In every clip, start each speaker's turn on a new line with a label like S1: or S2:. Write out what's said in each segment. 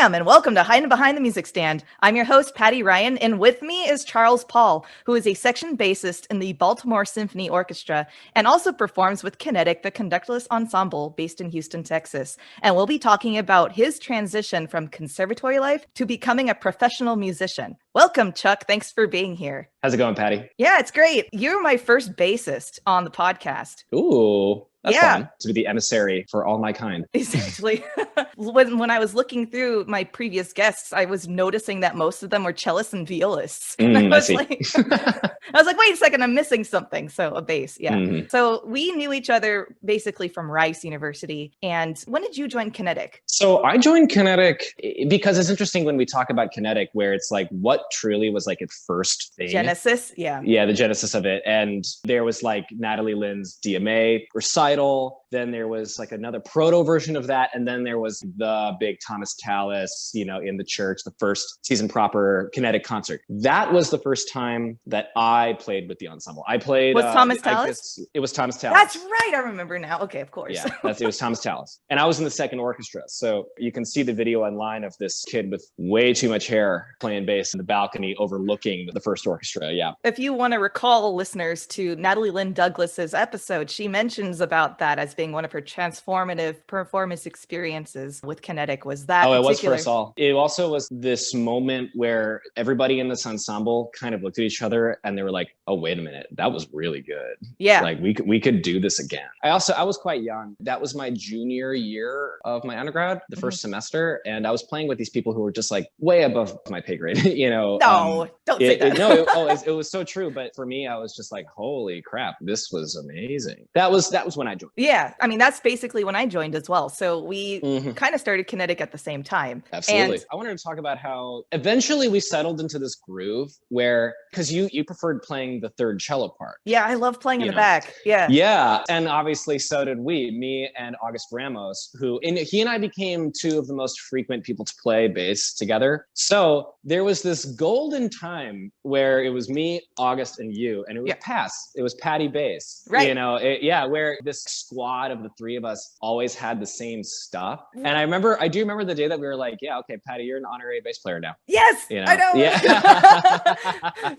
S1: Bam, and welcome to Hiding Behind the Music Stand. I'm your host, Patty Ryan, and with me is Charles Paul, who is a section bassist in the Baltimore Symphony Orchestra and also performs with Kinetic, the conductorless ensemble based in Houston, Texas. And we'll be talking about his transition from conservatory life to becoming a professional musician. Welcome, Chuck. Thanks for being here.
S2: How's it going, Patty?
S1: Yeah, it's great. You're my first bassist on the podcast.
S2: Ooh. That's fun to be the emissary for all my kind.
S1: Essentially. When I was looking through my previous guests, I was noticing that most of them were cellists and violists. And I was like, wait a second, I'm missing something. So a bass. Yeah. Mm-hmm. So we knew each other basically from Rice University. And when did you join Kinetic?
S2: So I joined Kinetic because it's interesting when we talk about Kinetic, where it's like what truly was like its first thing.
S1: Genesis. Yeah.
S2: Yeah. The genesis of it. And there was like Natalie Lynn's DMA recital. Then there was like another proto version of that. And then there was the big Thomas Tallis, in the church, the first season proper Kinetic concert. That was the first time that I played with the ensemble. I played.
S1: Was Thomas Tallis?
S2: It was Thomas Tallis.
S1: That's right. I remember now. Okay, of course.
S2: Yeah, it was Thomas Tallis. And I was in the second orchestra. So you can see the video online of this kid with way too much hair playing bass in the balcony overlooking the first orchestra. Yeah.
S1: If you want to recall listeners to Natalie Lynn Douglas's episode, she mentions about that as being one of her transformative performance experiences with Kinetic. Was that
S2: it was for us all. It also was this moment where everybody in this ensemble kind of looked at each other and they were like, oh, wait a minute, that was really good.
S1: Yeah.
S2: Like we could do this again. I was quite young. That was my junior year of my undergrad, the first semester. And I was playing with these people who were just like way above my pay grade,
S1: No, don't say that.
S2: It was so true. But for me, I was just like, holy crap, this was amazing. That was when I joined.
S1: Yeah. I mean, that's basically when I joined as well. So we kind of started Kinetic at the same time.
S2: Absolutely. And I wanted to talk about how eventually we settled into this groove where, because you preferred playing the third cello part.
S1: Yeah, I love playing in the back. Yeah.
S2: Yeah. And obviously so did me and August Ramos, he and I became two of the most frequent people to play bass together. So there was this golden time where it was me, August, and you, and it was it was Patty bass.
S1: Right.
S2: Where this squad of the three of us always had the same stuff. And I do remember the day that we were like, yeah, okay, Patty, you're an honorary bass player now.
S1: Yes, I know.
S2: Yeah.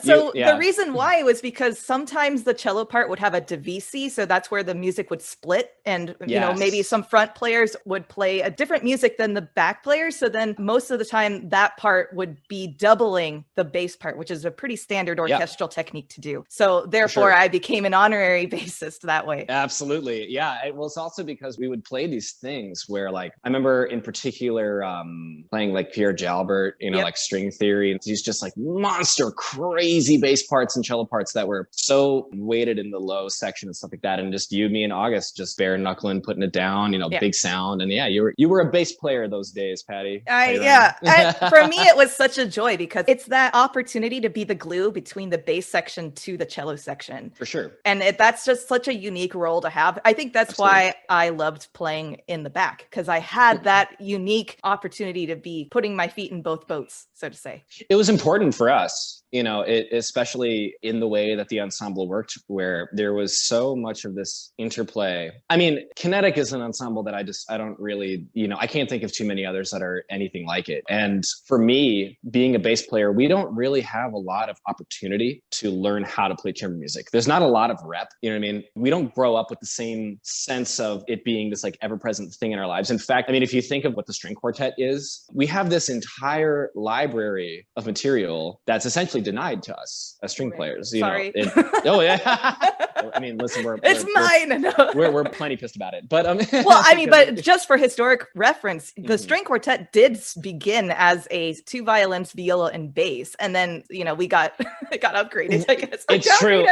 S1: So the reason why was because sometimes the cello part would have a divisi. So that's where the music would split. And, maybe some front players would play a different music than the back players. So then most of the time that part would be doubling the bass part, which is a pretty standard orchestral technique to do. So therefore I became an honorary bassist that way.
S2: Absolutely. Yeah. Well, it's also because we would play these things where like, I remember in particular playing like Pierre Jalbert, like string theory. And these just like monster crazy bass parts and cello parts that were so weighted in the low section and stuff like that. And just you, me and August just bare knuckling, putting it down, big sound. And you were a bass player those days, Patty.
S1: And for me, it was such a joy because it's that opportunity to be the glue between the bass section to the cello section.
S2: For sure.
S1: And that's just such a unique role to have. I think that's why I loved playing in the back, because I had that unique opportunity to be putting my feet in both boats, so to say.
S2: It was important for us, especially in the way that the ensemble worked, where there was so much of this interplay. I mean, Kinetic is an ensemble that I don't really, I can't think of too many others that are anything like it. And for me, being a bass player, we don't really have a lot of opportunity to learn how to play chamber music. There's not a lot of rep, you know what I mean? We don't grow up with the same sense of it being this like ever-present thing in our lives. In fact, I mean, if you think of what the string quartet is, we have this entire library of material that's essentially denied to us as string players.
S1: Sorry.
S2: I mean, listen,
S1: it's mine.
S2: We're plenty pissed about it, but
S1: but just for historic reference, the string quartet did begin as a two violins, viola, and bass, and then we got it got upgraded. I guess
S2: it's true.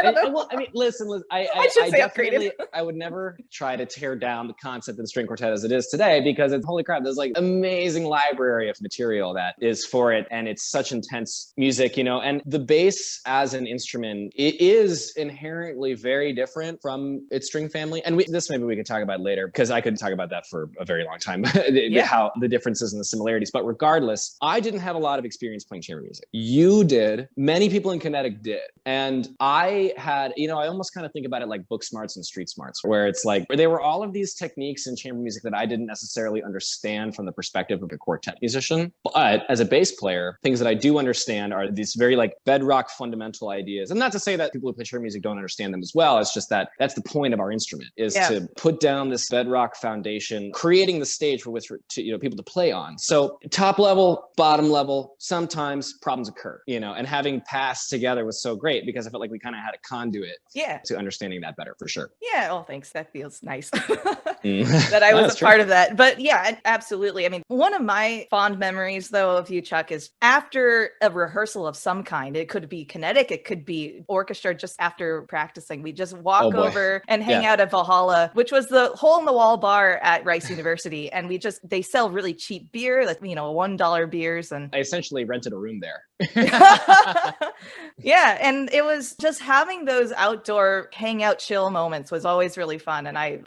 S2: Listen, I
S1: should say upgraded.
S2: I would never try to tear down the concept of the string quartet as it is today, because it's holy crap. There's like amazing library of material that is for it, and it's such intense music, and the bass as an instrument, it is inherently very very different from its string family. And this maybe we could talk about later, because I could talk about that for a very long time, how the differences and the similarities. But regardless, I didn't have a lot of experience playing chamber music. You did. Many people in Kinetic did. And I had, I almost kind of think about it like book smarts and street smarts, where it's like, there were all of these techniques in chamber music that I didn't necessarily understand from the perspective of a quartet musician. But as a bass player, things that I do understand are these very like bedrock fundamental ideas. And not to say that people who play chamber music don't understand them as well. It's just that that's the point of our instrument, is to put down this bedrock foundation, creating the stage for which people to play on. So top level, bottom level, sometimes problems occur, and having passed together was so great because I felt like we kind of had a conduit to understanding that better for sure.
S1: Yeah. Oh, thanks. That feels nice that I was a part of that. But yeah, absolutely. I mean, one of my fond memories though of you, Chuck, is after a rehearsal of some kind. It could be Kinetic, it could be orchestra. Just after practicing, we just walk over and hang out at Valhalla, which was the hole in the wall bar at Rice University. And they sell really cheap beer, like, $1 beers. And
S2: I essentially rented a room there.
S1: Yeah. And it was just having those outdoor hangout chill moments was always really fun. And I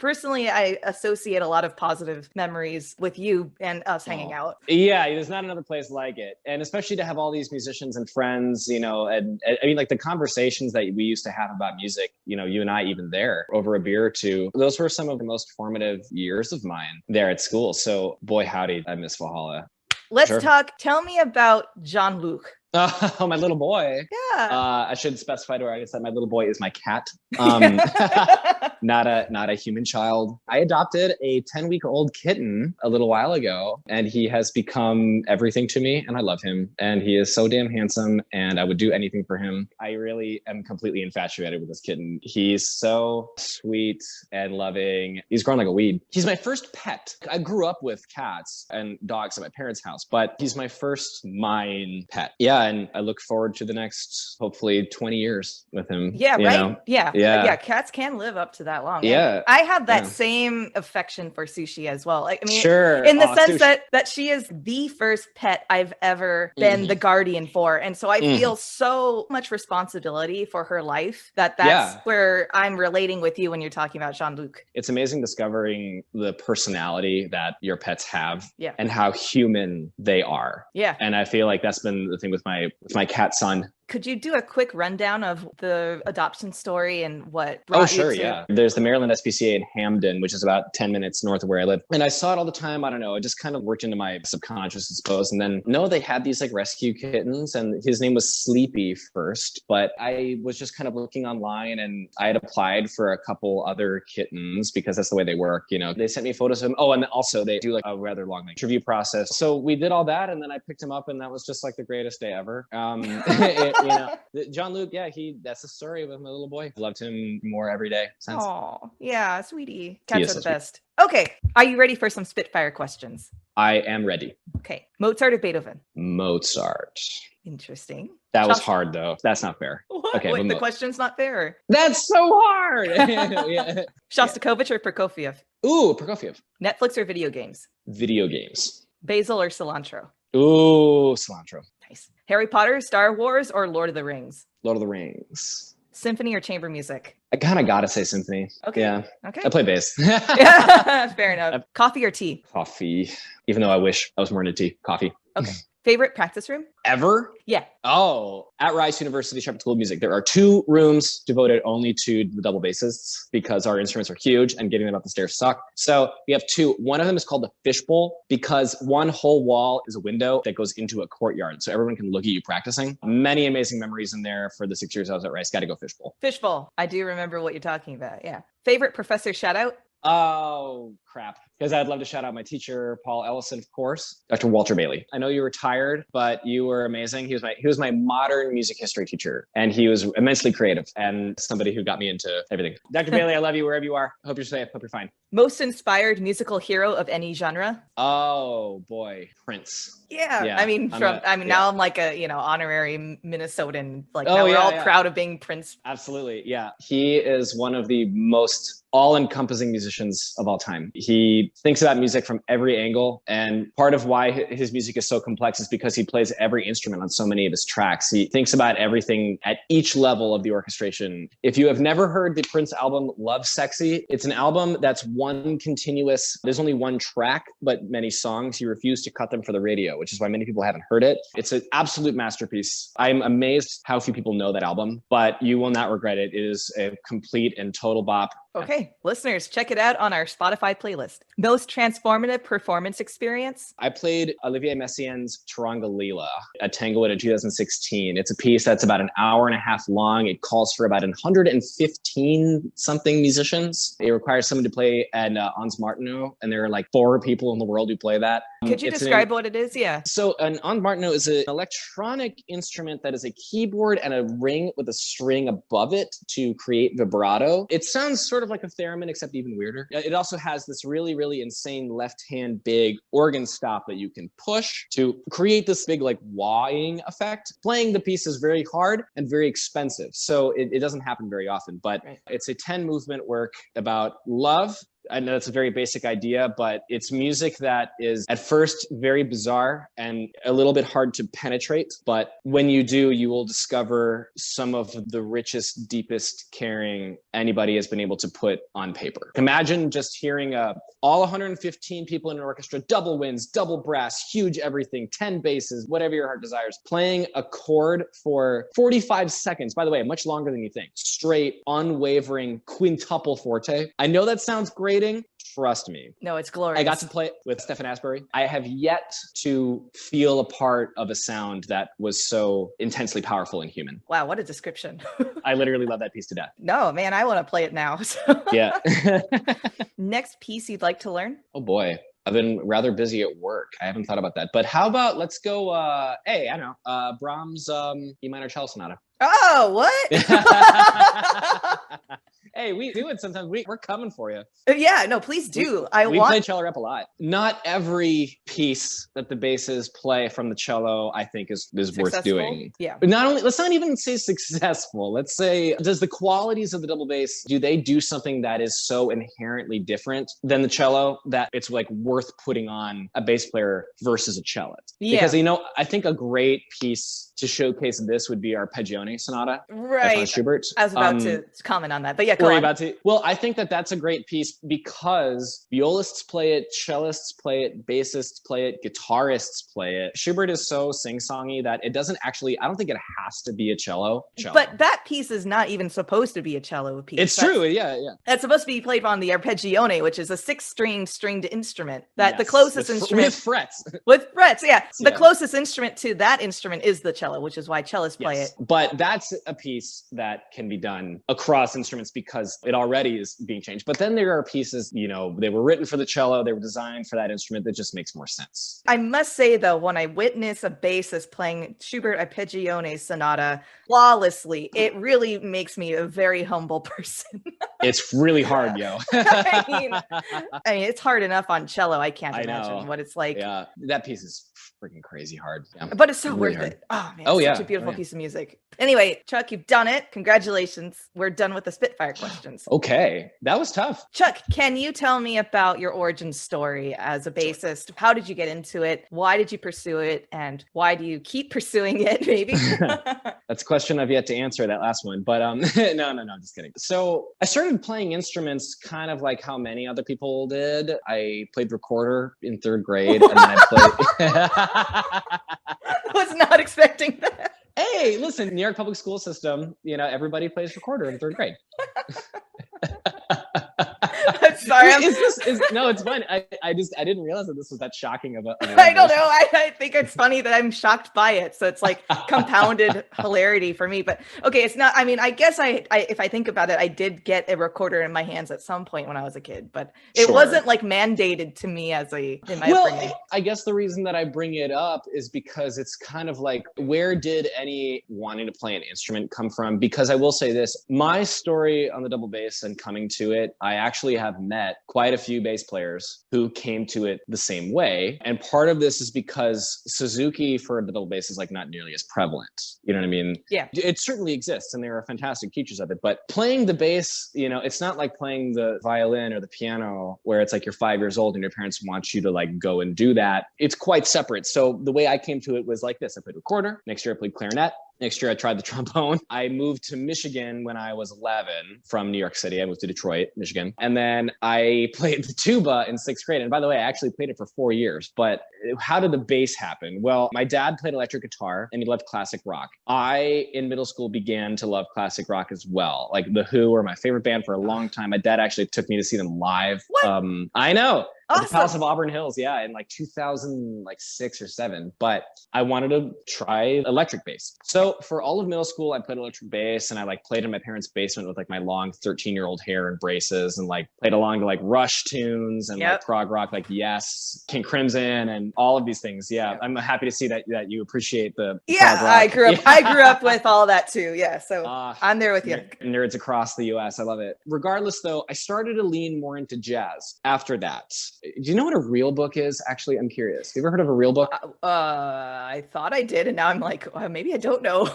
S1: associate a lot of positive memories with you and us hanging out.
S2: Yeah. There's not another place like it. And especially to have all these musicians and friends, and I mean, like the conversations that we used to have about music, you and I even there over a beer or two, those were some of the most formative years of mine there at school. So boy, howdy, I miss Valhalla.
S1: Let's talk. Tell me about Jean-Luc.
S2: Oh, my little boy.
S1: Yeah.
S2: I should specify to our audience that my little boy is my cat. Not a human child. I adopted a 10-week-old kitten a little while ago, and he has become everything to me, and I love him. And he is so damn handsome, and I would do anything for him. I really am completely infatuated with this kitten. He's so sweet and loving. He's grown like a weed. He's my first pet. I grew up with cats and dogs at my parents' house, but he's my first mine pet. Yeah, and I look forward to the next, hopefully, 20 years with him.
S1: Yeah, right? Yeah. Cats can live up to that long.
S2: Yeah.
S1: And I have that same affection for Sushi as well. Like, I mean,
S2: sure.
S1: In the sense that she is the first pet I've ever been the guardian for. And so I feel so much responsibility for her life that's where I'm relating with you when you're talking about Jean-Luc.
S2: It's amazing discovering the personality that your pets have and how human they are.
S1: Yeah.
S2: And I feel like that's been the thing with my cat son.
S1: Could you do a quick rundown of the adoption story and what brought you to...
S2: Yeah. There's the Maryland SPCA in Hamden, which is about 10 minutes north of where I live. And I saw it all the time. I don't know. It just kind of worked into my subconscious, I suppose. And then, they had these like rescue kittens, and his name was Sleepy first. But I was just kind of looking online, and I had applied for a couple other kittens because that's the way they work. They sent me photos of him. Oh, and also they do like a rather long interview process. So we did all that, and then I picked him up, and that was just like the greatest day ever. Jean-Luc, that's the story with my little boy. Loved him more every day since.
S1: Oh, yeah, sweetie. Cats are the best. Okay, are you ready for some Spitfire questions?
S2: I am ready.
S1: Okay, Mozart or Beethoven?
S2: Mozart.
S1: Interesting.
S2: That was hard, though. That's not fair.
S1: What?
S2: Okay,
S1: Wait, the question's not fair.
S2: That's so hard.
S1: Shostakovich or Prokofiev?
S2: Ooh, Prokofiev.
S1: Netflix or video games?
S2: Video games.
S1: Basil or cilantro?
S2: Ooh, cilantro.
S1: Nice. Harry Potter, Star Wars, or Lord of the Rings?
S2: Lord of the Rings.
S1: Symphony or chamber music?
S2: I kind of got to say symphony.
S1: Okay.
S2: Yeah.
S1: Okay.
S2: I play bass.
S1: Yeah, fair enough. Coffee or tea?
S2: Coffee. Even though I wish I was more into tea. Coffee.
S1: Okay. Favorite practice room?
S2: Ever?
S1: Yeah.
S2: Oh, at Rice University Shepherd School of Music, there are 2 rooms devoted only to the double bassists because our instruments are huge and getting them up the stairs suck. So we have 2. One of them is called the fishbowl because one whole wall is a window that goes into a courtyard. So everyone can look at you practicing. Many amazing memories in there for the 6 years I was at Rice. Got to go fishbowl.
S1: Fishbowl. I do remember what you're talking about. Yeah. Favorite professor shout out?
S2: Oh, crap. Because I'd love to shout out my teacher, Paul Ellison, of course. Dr. Walter Bailey. I know you retired, but you were amazing. He was my modern music history teacher, and he was immensely creative and somebody who got me into everything. Dr. Bailey, I love you wherever you are. Hope you're safe. Hope you're fine.
S1: Most inspired musical hero of any genre?
S2: Oh boy, Prince.
S1: Yeah, I mean, now I'm like a honorary Minnesotan. Like now we're all proud of being Prince.
S2: Absolutely, yeah. He is one of the most all-encompassing musicians of all time. He thinks about music from every angle, and part of why his music is so complex is because he plays every instrument on so many of his tracks. He thinks about everything at each level of the orchestration. If you have never heard the Prince album Love Sexy, it's an album that's one continuous, there's only one track, but many songs. He refused to cut them for the radio, which is why many people haven't heard it. It's an absolute masterpiece. I'm amazed how few people know that album, but you will not regret it. It is a complete and total bop.
S1: Okay, listeners, check it out on our Spotify playlist. Most transformative performance experience?
S2: I played Olivier Messiaen's Taranga Lila at Tanglewood in 2016. It's a piece that's about an hour and a half long. It calls for about 115 something musicians. It requires someone to play an Ons Martineau, and there are like 4 people in the world who play that.
S1: Could you describe what it is? Yeah.
S2: So an Ons Martineau is an electronic instrument that is a keyboard and a ring with a string above it to create vibrato. It sounds sort of like a theremin, except even weirder. It also has this really, really insane left-hand big organ stop that you can push to create this big like wahing effect. Playing the piece is very hard and very expensive, so it doesn't happen very often, but it's a 10-movement work about love. I know it's a very basic idea, but it's music that is at first very bizarre and a little bit hard to penetrate. But when you do, you will discover some of the richest, deepest caring anybody has been able to put on paper. Imagine just hearing all 115 people in an orchestra, double winds, double brass, huge everything, 10 basses, whatever your heart desires, playing a chord for 45 seconds. By the way, much longer than you think. Straight, unwavering, quintuple forte. I know that sounds great. Trust me.
S1: No, it's glorious.
S2: I got to play it with Stefan Asbury. I have yet to feel a part of a sound that was so intensely powerful and human.
S1: Wow, what a description.
S2: I literally love that piece to death.
S1: No, man, I want to play it now.
S2: Yeah.
S1: Next piece you'd like to learn?
S2: Oh boy. I've been rather busy at work. I haven't thought about that. But how about let's go, hey, I know, Brahms' E minor cello sonata.
S1: Oh, what?
S2: Hey, we do it sometimes. We're coming for you.
S1: Yeah, no, please do.
S2: We play cello rep a lot. Not every piece that the basses play from the cello, I think, is worth doing.
S1: Yeah.
S2: But not only, let's not even say successful. Let's say, does the qualities of the double bass, do they do something that is so inherently different than the cello that it's like worth putting on a bass player versus a cellist? Yeah. Because, I think a great piece to showcase this would be Arpeggione Sonata.
S1: Right.
S2: Schubert.
S1: I was about to comment on that, but yeah,
S2: Well, I think that's a great piece because violists play it, cellists play it, bassists play it, guitarists play it. Schubert is so sing-songy that it doesn't actually, I don't think it has to be a cello.
S1: But that piece is not even supposed to be a cello piece.
S2: It's true, yeah.
S1: That's supposed to be played on the arpeggione, which is a 6-string stringed instrument. The closest instrument
S2: with frets.
S1: With frets, yeah. The closest instrument to that instrument is the cello, which is why cellists play it.
S2: But that's a piece that can be done across instruments because it already is being changed. But then there are pieces, they were written for the cello, they were designed for that instrument, that just makes more sense.
S1: I must say, though, when I witness a bassist playing Schubert Arpeggione Sonata flawlessly, it really makes me a very humble person.
S2: It's really hard, yo.
S1: I mean, it's hard enough on cello. I can't imagine what it's like.
S2: Yeah, that piece is freaking crazy hard. Yeah.
S1: But it's so really worth it. Oh, man. It's such a beautiful piece of music. Anyway, Chuck, you've done it. Congratulations. We're done with the Spitfire questions.
S2: Okay. That was tough.
S1: Chuck, can you tell me about your origin story as a bassist? How did you get into it? Why did you pursue it? And why do you keep pursuing it, maybe?
S2: That's a question I've yet to answer, that last one. But no, just kidding. So I started playing instruments kind of like how many other people did. I played recorder in 3rd grade. And then I played...
S1: I was not expecting that.
S2: Hey, listen, New York public school system, everybody plays recorder in 3rd grade.
S1: I'm sorry.
S2: It's fine. I didn't realize that this was that shocking of a
S1: I don't know. I think it's funny that I'm shocked by it. So it's like compounded hilarity for me. But okay, it's not. I mean, I guess if I think about it, I did get a recorder in my hands at some point when I was a kid, but it wasn't like mandated to me in my upbringing.
S2: I guess the reason that I bring it up is because it's kind of like, where did any wanting to play an instrument come from? Because I will say this, my story on the double bass and coming to it, I actually have met quite a few bass players who came to it the same way. And part of this is because Suzuki for the double bass is like not nearly as prevalent. You know what I mean?
S1: Yeah.
S2: It certainly exists and there are fantastic teachers of it, but playing the bass, you know, it's not like playing the violin or the piano where it's like you're 5 years old and your parents want you to like go and do that. It's quite separate. So the way I came to it was like this. I played recorder. Next year I played clarinet. Next year, I tried the trombone. I moved to Michigan when I was 11 from New York City. I moved to Detroit, Michigan. And then I played the tuba in 6th grade. And by the way, I actually played it for 4 years. But how did the bass happen? Well, my dad played electric guitar and he loved classic rock. I, in middle school, began to love classic rock as well. Like The Who were my favorite band for a long time. My dad actually took me to see them live.
S1: What?
S2: I know.
S1: Awesome.
S2: At the Palace of Auburn Hills, yeah, in like 2006 or 7. But I wanted to try electric bass. So for all of middle school, I played electric bass and I like played in my parents' basement with like my long 13-year-old hair and braces and like played along to like Rush tunes and like prog rock, like Yes, King Crimson and all of these things. Yeah, I'm happy to see that you appreciate the prog rock.
S1: I grew up with all that too. Yeah, so I'm there with you.
S2: Nerds across the US, I love it. Regardless though, I started to lean more into jazz after that. Do you know what a real book is? Actually, I'm curious. Have you ever heard of a real book?
S1: I thought I did, and now I'm like, maybe I don't know.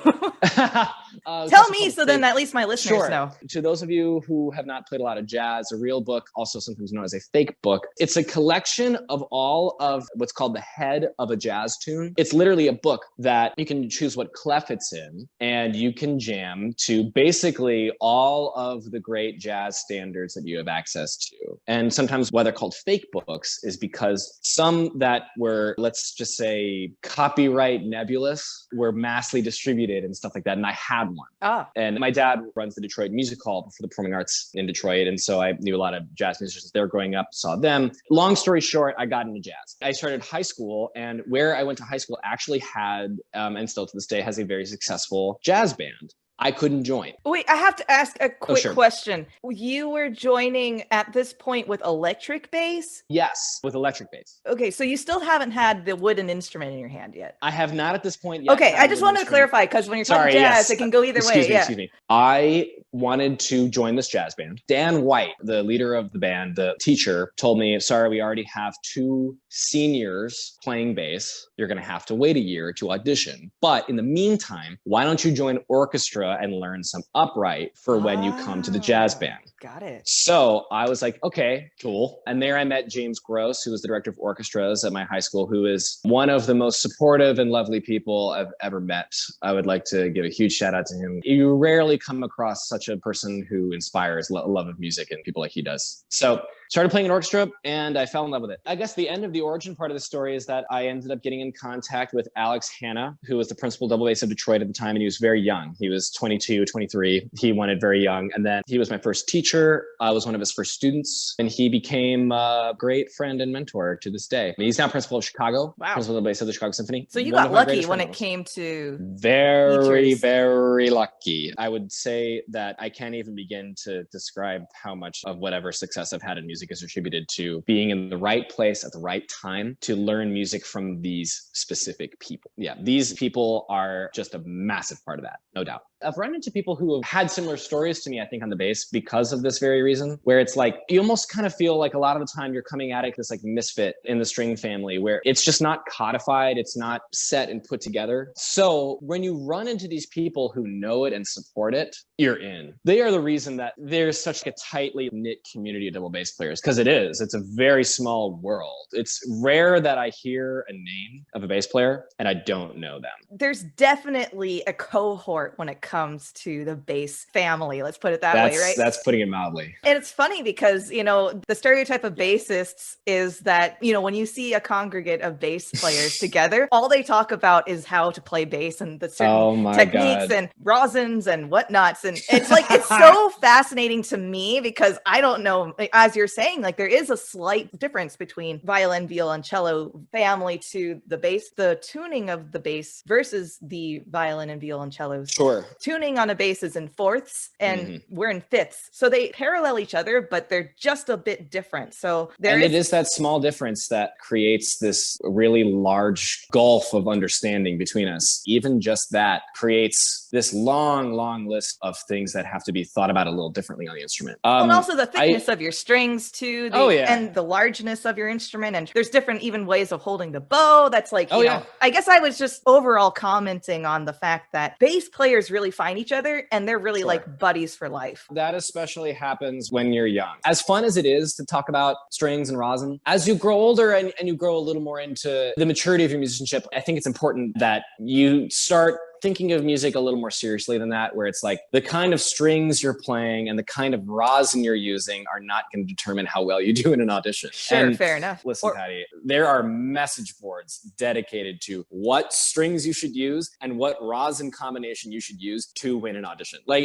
S2: Tell
S1: me, so then at least my listeners know.
S2: To those of you who have not played a lot of jazz, a real book, also sometimes known as a fake book, it's a collection of all of what's called the head of a jazz tune. It's literally a book that you can choose what clef it's in, and you can jam to basically all of the great jazz standards that you have access to. And sometimes why they're called fake books is because some that were, let's just say, copyright nebulous were massively distributed and stuff like that. And I had one. And my dad runs the Detroit Music Hall for the performing arts in Detroit. And so I knew a lot of jazz musicians there growing up, saw them. Long story short, I got into jazz. I started high school, and where I went to high school actually had, and still to this day, has a very successful jazz band. I couldn't join.
S1: Wait, I have to ask a quick question. You were joining at this point with electric bass?
S2: Yes, with electric bass.
S1: Okay, so you still haven't had the wooden instrument in your hand yet?
S2: I have not at this point yet.
S1: Okay, I just wanted to clarify because when you're talking jazz, it can go either way.
S2: Excuse me. I wanted to join this jazz band. Dan White, the leader of the band, the teacher, told me, sorry, we already have 2 seniors playing bass. You're going to have to wait a year to audition. But in the meantime, why don't you join Orchestra and learn some upright for when you come to the jazz band?
S1: Got it.
S2: So I was like, okay, cool. And there I met James Gross, who was the director of orchestras at my high school, who is one of the most supportive and lovely people I've ever met. I would like to give a huge shout out to him. You rarely come across such a person who inspires love of music and people like he does. So started playing an orchestra and I fell in love with it. I guess the end of the origin part of the story is that I ended up getting in contact with Alex Hanna, who was the principal double bass of Detroit at the time. And he was very young. He was 22, 23. He went in very young. And then he was my first teacher. I was one of his first students. And he became a great friend and mentor to this day. He's now principal of Chicago. Wow. Principal double bass of the Chicago Symphony.
S1: So you got lucky when it came to
S2: very, very lucky. I would say that I can't even begin to describe how much of whatever success I've had in music is attributed to being in the right place at the right time to learn music from these specific people. Yeah, these people are just a massive part of that, no doubt. I've run into people who have had similar stories to me, I think, on the bass because of this very reason, where it's like, you almost kind of feel like a lot of the time you're coming at it this like misfit in the string family where it's just not codified, it's not set and put together. So when you run into these people who know it and support it, you're in. They are the reason that there's such a tightly knit community of double bass players, because it is. It's a very small world. It's rare that I hear a name of a bass player and I don't know them.
S1: There's definitely a cohort when it comes to the bass family. Let's put it that way, right?
S2: That's putting it mildly.
S1: And it's funny because, you know, the stereotype of bassists is that, you know, when you see a congregate of bass players together, all they talk about is how to play bass and the certain techniques and rosins and whatnots. And it's like, it's so fascinating to me because I don't know, as you're saying, like there is a slight difference between violin, viola, and cello family to the bass, the tuning of the bass versus the violin and viola and cellos.
S2: Sure.
S1: Tuning on a bass is in fourths and we're in fifths. So they parallel each other, but they're just a bit different. So
S2: it is that small difference that creates this really large gulf of understanding between us. Even just that creates this long list of things that have to be thought about a little differently on the instrument.
S1: And also the thickness of your strings strings too,
S2: Oh, yeah.
S1: and the largeness of your instrument. And there's different even ways of holding the bow. That's like,
S2: Oh,
S1: you
S2: yeah.
S1: know, I guess I was just overall commenting on the fact that bass players really find each other and they're really
S2: Sure.
S1: like buddies for life.
S2: That especially happens when you're young. As fun as it is to talk about strings and rosin, as you grow older and you grow a little more into the maturity of your musicianship, I think it's important that you start thinking of music a little more seriously than that, where it's like the kind of strings you're playing and the kind of rosin you're using are not going to determine how well you do in an audition.
S1: Sure,
S2: and
S1: fair enough.
S2: Listen, Patty, there are message boards dedicated to what strings you should use and what rosin combination you should use to win an audition. Like,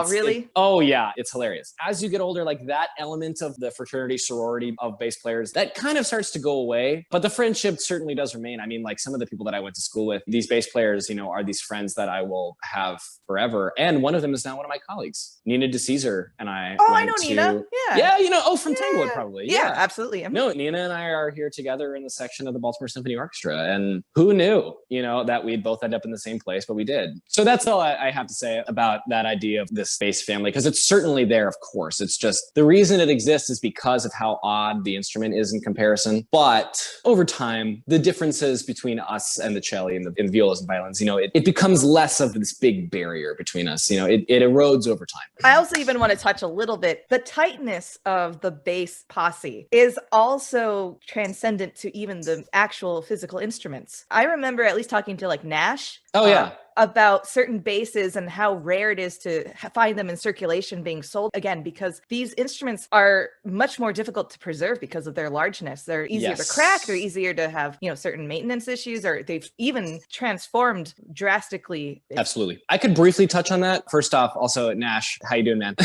S1: Really?
S2: Oh yeah, it's hilarious. As you get older, like that element of the fraternity sorority of bass players, that kind of starts to go away, but the friendship certainly does remain. I mean, like some of the people that I went to school with, these bass players, you know, are these friends that I will have forever. And one of them is now one of my colleagues, Nina DeCesar, and I.
S1: Oh, I know Nina.
S2: Yeah, you know, from Tanglewood probably.
S1: Yeah, absolutely.
S2: No, Nina and I are here together in the section of the Baltimore Symphony Orchestra, and who knew, you know, that we'd both end up in the same place, but we did. So that's all I have to say about that idea of this bass family, because it's certainly there, of course. It's just the reason it exists is because of how odd the instrument is in comparison. But over time, the differences between us and the cello and the violas and violins, you know, it becomes less of this big barrier between us. You know, it erodes over time.
S1: I also even want to touch a little bit. The tightness of the bass posse is also transcendent to even the actual physical instruments. I remember at least talking to like Nash.
S2: Oh, yeah.
S1: About certain basses and how rare it is to find them in circulation being sold, again, because these instruments are much more difficult to preserve because of their largeness. They're easier to crack, they're easier to have, you know, certain maintenance issues, or they've even transformed drastically.
S2: Absolutely. I could briefly touch on that. First off, also, Nash, how you doing, man?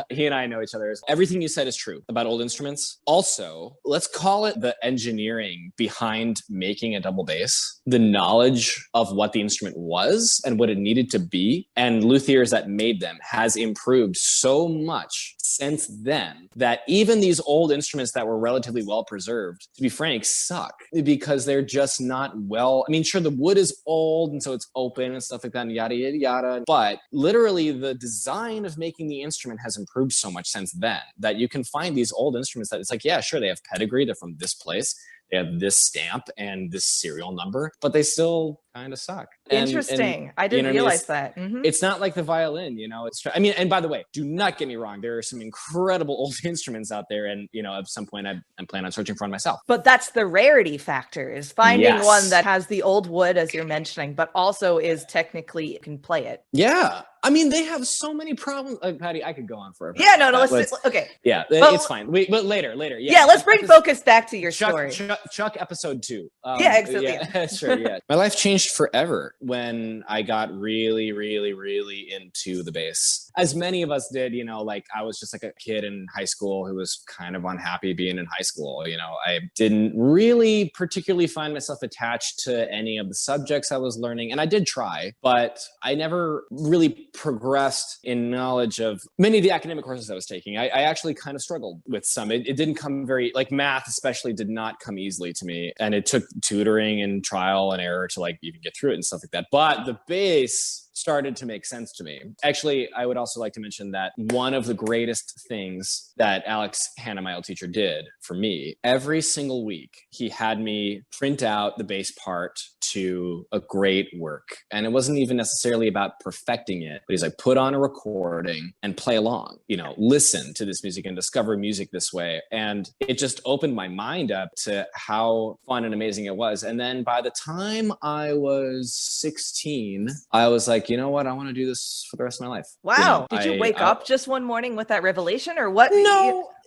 S2: He and I know each other. Everything you said is true about old instruments. Also, let's call it the engineering behind making a double bass, the knowledge of what the instrument was and what it needed to be, and luthiers that made them has improved so much since then that even these old instruments that were relatively well preserved, to be frank, suck because they're just not well. I mean, sure, the wood is old and so it's open and stuff like that and yada, yada, yada. But literally the design of making the instrument has improved so much since then that you can find these old instruments that it's like, yeah, sure, they have pedigree. They're from this place. They have this stamp and this serial number, but they still kind of suck.
S1: Interesting. I didn't realize that. Mm-hmm.
S2: It's not like the violin, you know, I mean, and by the way, do not get me wrong. There are some incredible old instruments out there. And, you know, at some point I'm planning on searching for one myself.
S1: But that's the rarity factor, is finding one that has the old wood, as you're mentioning, but also is technically can play it.
S2: Yeah. I mean, they have so many problems. Patty, I could go on forever.
S1: Yeah, no, okay.
S2: Yeah, it's fine. But later.
S1: Yeah, let's bring focus back to your story.
S2: Chuck episode 2.
S1: Yeah, exactly.
S2: Yeah, sure, yeah. My life changed forever when I got really, really, really into the bass. As many of us did, you know, like I was just like a kid in high school who was kind of unhappy being in high school. You know, I didn't really particularly find myself attached to any of the subjects I was learning. And I did try, but I never really progressed in knowledge of many of the academic courses I was taking. I actually kind of struggled with some. It didn't come very, like math especially did not come easily to me. And it took tutoring and trial and error to like even get through it and stuff like that. But the bass started to make sense to me. Actually, I would also like to mention that one of the greatest things that Alex Hanna, my old teacher, did for me, every single week, he had me print out the bass part to a great work. And it wasn't even necessarily about perfecting it, but he's like, put on a recording and play along, you know, listen to this music and discover music this way. And it just opened my mind up to how fun and amazing it was. And then by the time I was 16, I was like, you know what? I want to do this for the rest of my life.
S1: Wow. Did you wake up just one morning with that revelation or what?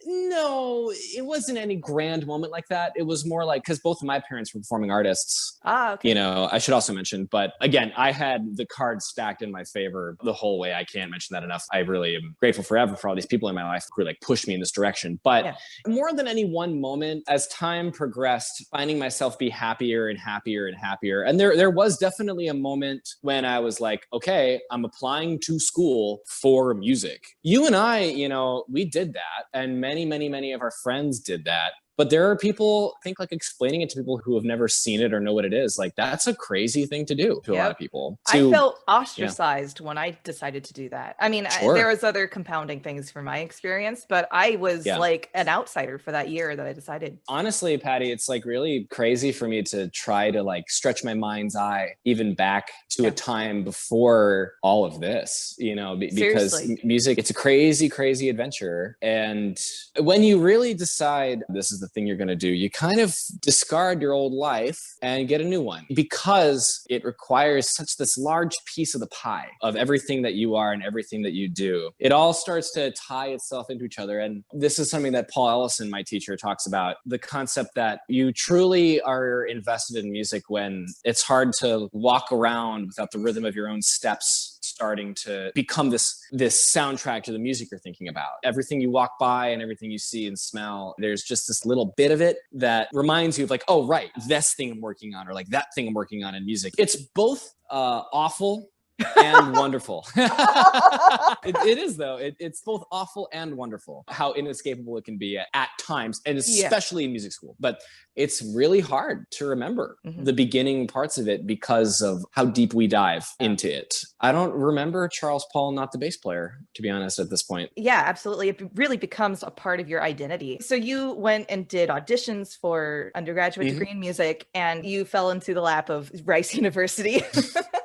S2: No, it wasn't any grand moment like that. It was more like, because both of my parents were performing artists.
S1: Okay.
S2: You know, I should also mention, but again, I had the cards stacked in my favor the whole way. I can't mention that enough. I really am grateful forever for all these people in my life who like pushed me in this direction. But more than any one moment, as time progressed, finding myself be happier and happier and happier. And there was definitely a moment when I was like, okay, I'm applying to school for music. You and I, you know, we did that. And many of our friends did that. But there are people, I think, like explaining it to people who have never seen it or know what it is, like that's a crazy thing to do to a lot of people.
S1: I felt ostracized when I decided to do that. I mean, there was other compounding things from my experience, but I was like an outsider for that year that I decided.
S2: Honestly, Patty, it's like really crazy for me to try to like stretch my mind's eye even back to a time before all of this, you know, because music, it's a crazy, crazy adventure. And when you really decide this is the thing you're going to do, you kind of discard your old life and get a new one, because it requires such this large piece of the pie of everything that you are and everything that you do. It all starts to tie itself into each other. And this is something that Paul Ellison, my teacher, talks about, the concept that you truly are invested in music when it's hard to walk around without the rhythm of your own steps starting to become this soundtrack to the music you're thinking about. Everything you walk by and everything you see and smell, there's just this little bit of it that reminds you of like, oh, right, this thing I'm working on, or like that thing I'm working on in music. It's both awful and wonderful. It is, though. It's both awful and wonderful, how inescapable it can be at times, and especially in music school. But it's really hard to remember the beginning parts of it because of how deep we dive into it. I don't remember Charles Paul, not the bass player, to be honest, at this point.
S1: Yeah, absolutely. It really becomes a part of your identity. So you went and did auditions for undergraduate degree in music, and you fell into the lap of Rice University.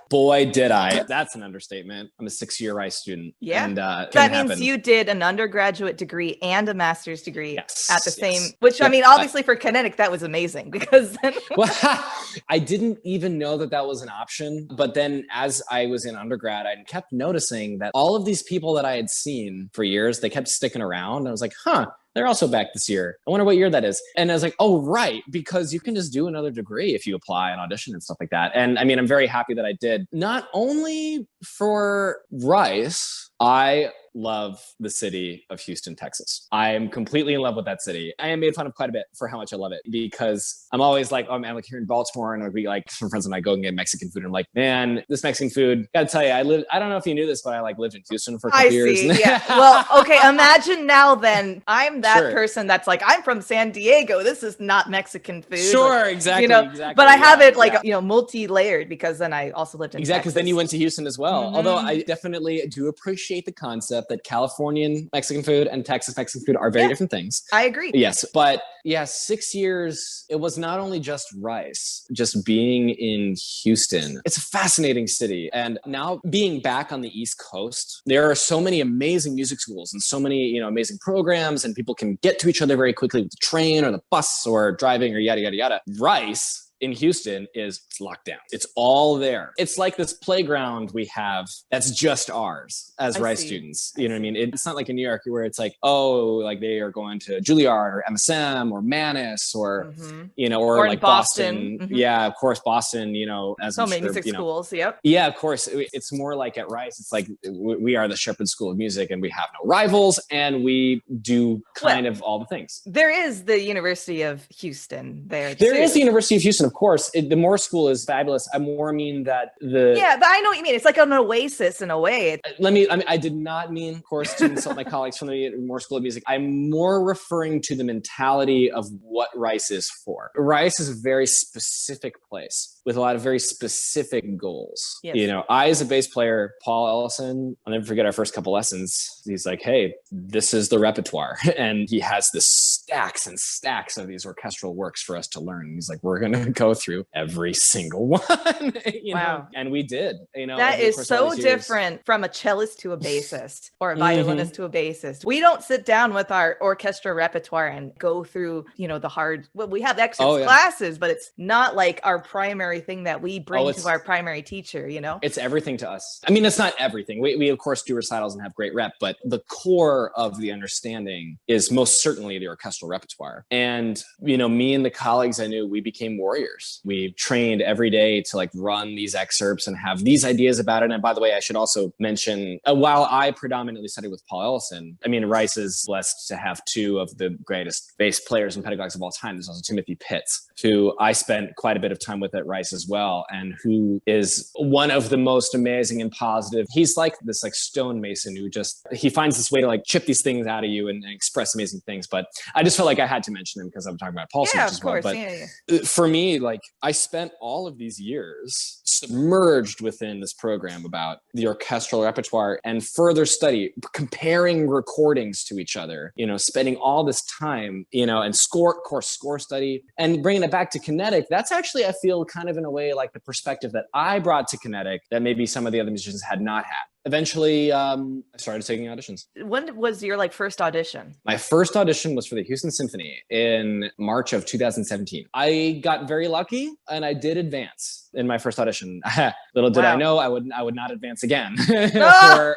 S2: Boy, did I. That's an understatement. I'm a 6-year Rice student.
S1: Yeah.
S2: And
S1: that means you did an undergraduate degree and a master's degree at the same, which I mean, obviously for Kinetic, that was amazing because then...
S2: Well, I didn't even know that was an option. But then as I was in undergrad, I kept noticing that all of these people that I had seen for years, they kept sticking around. And I was like, they're also back this year. I wonder what year that is. And I was like, oh, right, because you can just do another degree if you apply and audition and stuff like that. And I mean, I'm very happy that I did. Not only for Rice, I love the city of Houston, Texas. I am completely in love with that city. I am made fun of quite a bit for how much I love it, because I'm always like, oh man, like here in Baltimore, and I'll be like, some friends and I go and get Mexican food. And I'm like, man, this Mexican food, gotta tell you, I don't know if you knew this, but I like lived in Houston for a couple years.
S1: Yeah. Well, okay. Imagine now then I'm that person that's like, I'm from San Diego. This is not Mexican food.
S2: Sure,
S1: like,
S2: exactly.
S1: You know,
S2: exactly.
S1: But I have it like, you know, multi-layered, because then I also lived in
S2: Texas. Because then you went to Houston as well. Although I definitely do appreciate the concept that Californian Mexican food and Texas Mexican food are very different things.
S1: I agree.
S2: Yes. But 6 years, it was not only just Rice, just being in Houston. It's a fascinating city. And now being back on the East Coast, there are so many amazing music schools and so many, you know, amazing programs, and people can get to each other very quickly with the train or the bus or driving or yada, yada, yada. Rice in Houston is locked down. It's all there. It's like this playground we have that's just ours as Rice students. You know what I mean? It's not like in New York where it's like, oh, like they are going to Juilliard or MSM or Manus or, you know, or like Boston. Yeah, of course, Boston, you know, as
S1: so many music schools. Yep.
S2: Yeah, of course. It's more like at Rice, it's like we are the Shepherd School of Music, and we have no rivals, and we do kind of all the things.
S1: There is the University of Houston there.
S2: There is the University of Houston, of course. The Moore School is fabulous. I more mean that
S1: Yeah, but I know what you mean. It's like an oasis in a way.
S2: I did not mean, of course, to insult my colleagues from the Moore School of Music. I'm more referring to the mentality of what Rice is for. Rice is a very specific place with a lot of very specific goals. Yes. You know, I, as a bass player, Paul Ellison, I'll never forget our first couple lessons. He's like, hey, this is the repertoire. And he has this stacks and stacks of these orchestral works for us to learn. He's like, we're going to go through every single one. You know? And we did. You know,
S1: that is so different from a cellist to a bassist or a violinist to a bassist. We don't sit down with our orchestra repertoire and go through, you know, the hard, well, we have extra classes, but it's not like our primary thing that we bring to our primary teacher, you know?
S2: It's everything to us. I mean, it's not everything. We of course do recitals and have great rep, but the core of the understanding is most certainly the orchestral repertoire. And, you know, me and the colleagues I knew, we became warriors years. We've trained every day to like run these excerpts and have these ideas about it. And by the way, I should also mention, while I predominantly studied with Paul Ellison, I mean, Rice is blessed to have two of the greatest bass players and pedagogues of all time. There's also Timothy Pitts, who I spent quite a bit of time with at Rice as well, and who is one of the most amazing and positive. He's like this like stonemason who just, he finds this way to like chip these things out of you and express amazing things. But I just felt like I had to mention him because I'm talking about Paul so much as well. But for me, like I spent all of these years submerged within this program about the orchestral repertoire and further study, comparing recordings to each other, you know, spending all this time, you know, and score study and bringing it back to Kinetic. That's actually, I feel, kind of in a way like the perspective that I brought to Kinetic that maybe some of the other musicians had not had. Eventually, I started taking auditions.
S1: When was your like first audition?
S2: My first audition was for the Houston Symphony in March of 2017. I got very lucky and I did advance in my first audition. Little did I know I would not advance again for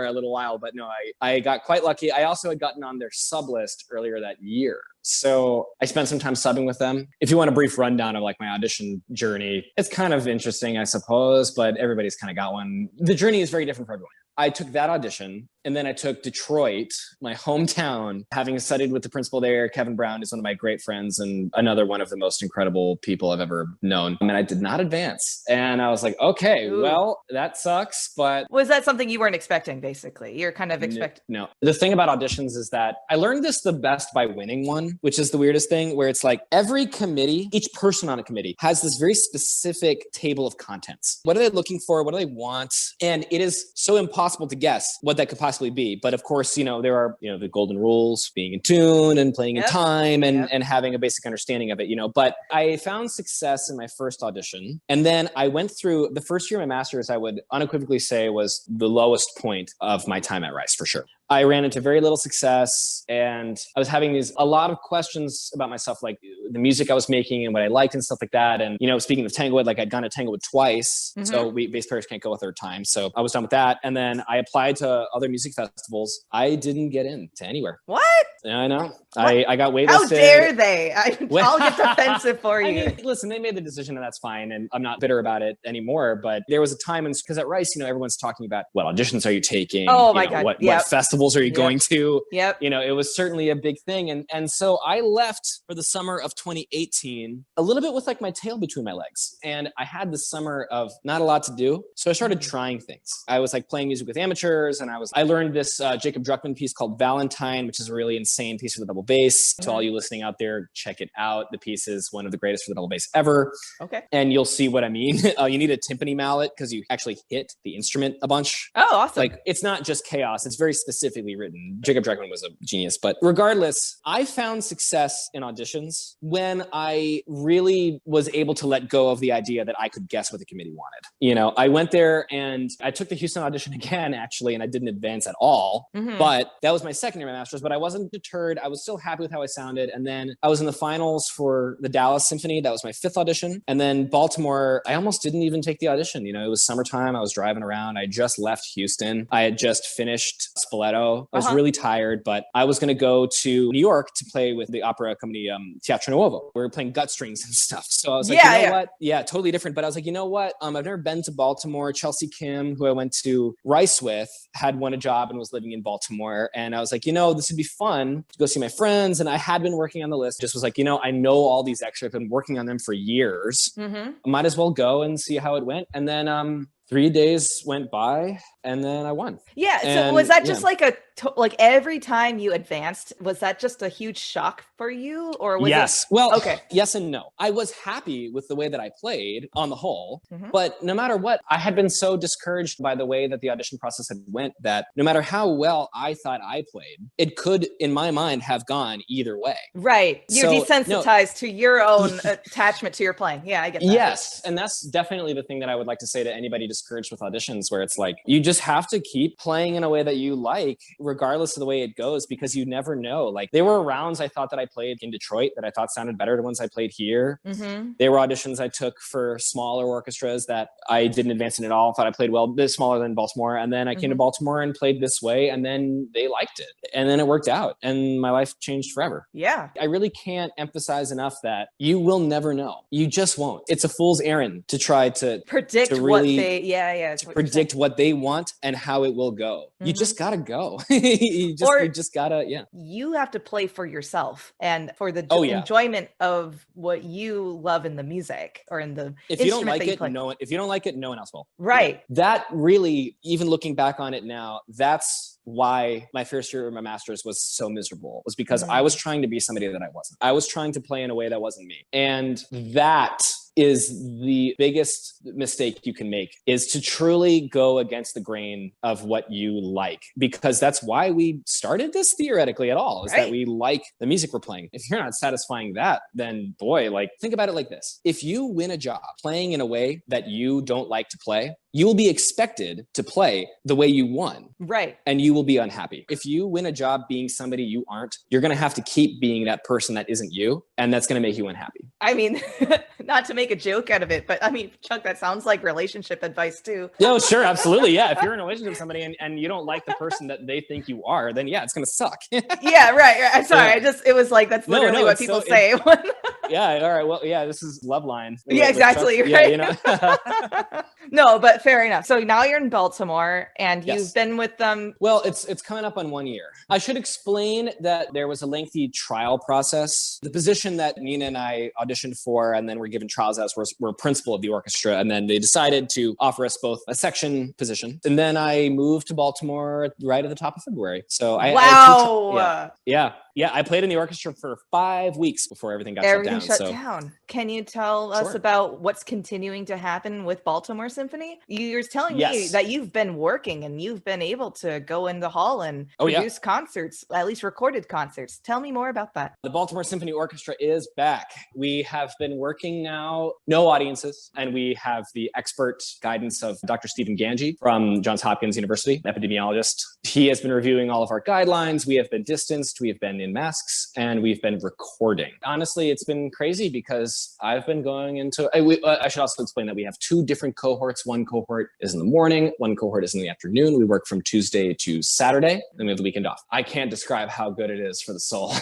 S2: a little while. But no, I got quite lucky. I also had gotten on their sub list earlier that year. So I spent some time subbing with them. If you want a brief rundown of like my audition journey, it's kind of interesting, I suppose, but everybody's kind of got one. The journey is very different for everyone. I took that audition and then I took Detroit, my hometown, having studied with the principal there. Kevin Brown is one of my great friends and another one of the most incredible people I've ever known. And I did not advance. And I was like, okay, well, that sucks. But
S1: was that something you weren't expecting, basically? You're kind of expecting?
S2: No. The thing about auditions is that I learned this the best by winning one, which is the weirdest thing, where it's like every committee, each person on a committee has this very specific table of contents. What are they looking for? What do they want? And it is so impossible to guess what that could possibly be. But of course, you know, there are, you know, the golden rules, being in tune and playing in time and having a basic understanding of it, you know. But I found success in my first audition. And then I went through the first year of my master's, I would unequivocally say was the lowest point of my time at Rice, for sure. I ran into very little success and I was having a lot of questions about myself, like the music I was making and what I liked and stuff like that. And, you know, speaking of Tanglewood, like I'd gone to Tanglewood twice. Mm-hmm. So bass players can't go a third time. So I was done with that. And then I applied to other music festivals. I didn't get into anywhere.
S1: What?
S2: Yeah, I know. I got waitlisted.
S1: How dare they? I'll get defensive for you.
S2: I mean, listen, they made the decision and that's fine. And I'm not bitter about it anymore. But there was a time because at Rice, you know, everyone's talking about what auditions are you taking?
S1: Oh my God.
S2: What festivals are you going to?
S1: Yep.
S2: You know, it was certainly a big thing. And so I left for the summer of 2018, a little bit with like my tail between my legs. And I had the summer of not a lot to do. So I started trying things. I was like playing music with amateurs and I learned this Jacob Druckmann piece called Valentine, which is a really insane piece for the double bass. To all you listening out there, check it out. The piece is one of the greatest for the double bass ever.
S1: Okay.
S2: And you'll see what I mean. You need a timpani mallet because you actually hit the instrument a bunch.
S1: Oh, awesome.
S2: Like it's not just chaos. It's very specifically written. Jacob Druckmann was a genius. But regardless, I found success in auditions when I really was able to let go of the idea that I could guess what the committee wanted. You know, I went there and I took the Houston audition again, actually, and I didn't advance at all. Mm-hmm. But that was my second year of my master's, but I wasn't deterred. I was still happy with how I sounded. And then I was in the finals for the Dallas Symphony. That was my fifth audition. And then Baltimore, I almost didn't even take the audition. You know, it was summertime. I was driving around. I just left Houston. I had just finished Spoleto. I was really tired, but I was going to go to New York to play with the opera company Teatro Nuovo. We were playing gut strings and stuff. So I was like, you know what? Yeah, totally different. But I was like, you know what? I've never been to Baltimore. Chelsea Kim, who I went to Rice with, had won a job and was living in Baltimore. And I was like, you know, this would be fun to go see my friends. And I had been working on the list. Just was like, you know, I know all these excerpts. I've been working on them for years. Mm-hmm. I might as well go and see how it went. And then 3 days went by and then I won.
S1: Yeah. So was that just like like every time you advanced, was that just a huge shock for you or was
S2: it? Well, okay. Yes and no. I was happy with the way that I played on the whole, but no matter what, I had been so discouraged by the way that the audition process had went that no matter how well I thought I played, it could, in my mind, have gone either way.
S1: Right. You're desensitized to your own attachment to your playing. Yeah, I get that.
S2: Yes. And that's definitely the thing that I would like to say to anybody discouraged with auditions where it's like, you just have to keep playing in a way that you like, regardless of the way it goes, because you never know. Like, there were rounds I thought that I played in Detroit that I thought sounded better than ones I played here.
S1: Mm-hmm.
S2: There were auditions I took for smaller orchestras that I didn't advance in at all. Thought I played well, a bit smaller than Baltimore. And then I came to Baltimore and played this way, and then they liked it. And then it worked out, and my life changed forever.
S1: Yeah.
S2: I really can't emphasize enough that you will never know. You just won't. It's a fool's errand to try to
S1: predict
S2: to really,
S1: what they,
S2: to predict what they want and how it will go. You just gotta go. you just gotta,
S1: You have to play for yourself and for the enjoyment of what you love in the music or in the
S2: if you don't like it, if you don't like it, no one else will.
S1: Right.
S2: That really, even looking back on it now, that's why my first year of my master's was so miserable, was because I was trying to be somebody that I wasn't. I was trying to play in a way that wasn't me. And that is the biggest mistake you can make, is to truly go against the grain of what you like, because that's why we started this theoretically at all, is that we like the music we're playing. If you're not satisfying that, then boy, like, think about it like this. If you win a job playing in a way that you don't like to play, you will be expected to play the way you won.
S1: Right.
S2: And you will be unhappy. If you win a job being somebody you aren't, you're going to have to keep being that person that isn't you. And that's going to make you unhappy.
S1: I mean, not to make a joke out of it, but I mean, Chuck, that sounds like relationship advice too.
S2: No, sure. Absolutely. Yeah. If you're in a relationship with somebody and you don't like the person that they think you are, then it's going to suck.
S1: Yeah. Right. I'm sorry. It was like, that's literally what people say.
S2: Yeah. All right. Well, yeah, this is Love Line.
S1: Yeah, exactly.
S2: Right?
S1: Yeah,
S2: you know?
S1: No, but fair enough. So now you're in Baltimore and you've been with them.
S2: Well, it's coming up on 1 year. I should explain that there was a lengthy trial process. The position that Nina and I auditioned for and then were given trials as were principal of the orchestra. And then they decided to offer us both a section position. And then I moved to Baltimore right at the top of February. So I played in the orchestra for 5 weeks before everything got shut down.
S1: Can you tell us about what's continuing to happen with Baltimore Symphony? You're telling me that you've been working and you've been able to go in the hall and produce concerts, at least recorded concerts. Tell me more about that.
S2: The Baltimore Symphony Orchestra is back. We have been working now, no audiences, and we have the expert guidance of Dr. Stephen Ganji from Johns Hopkins University, epidemiologist. He has been reviewing all of our guidelines. We have been distanced. We have been in masks, and we've been recording. Honestly, it's been crazy because I've been going into, I should also explain that we have two different cohorts. One cohort is in the morning, one cohort is in the afternoon. We work from Tuesday to Saturday, then we have the weekend off. I can't describe how good it is for the soul,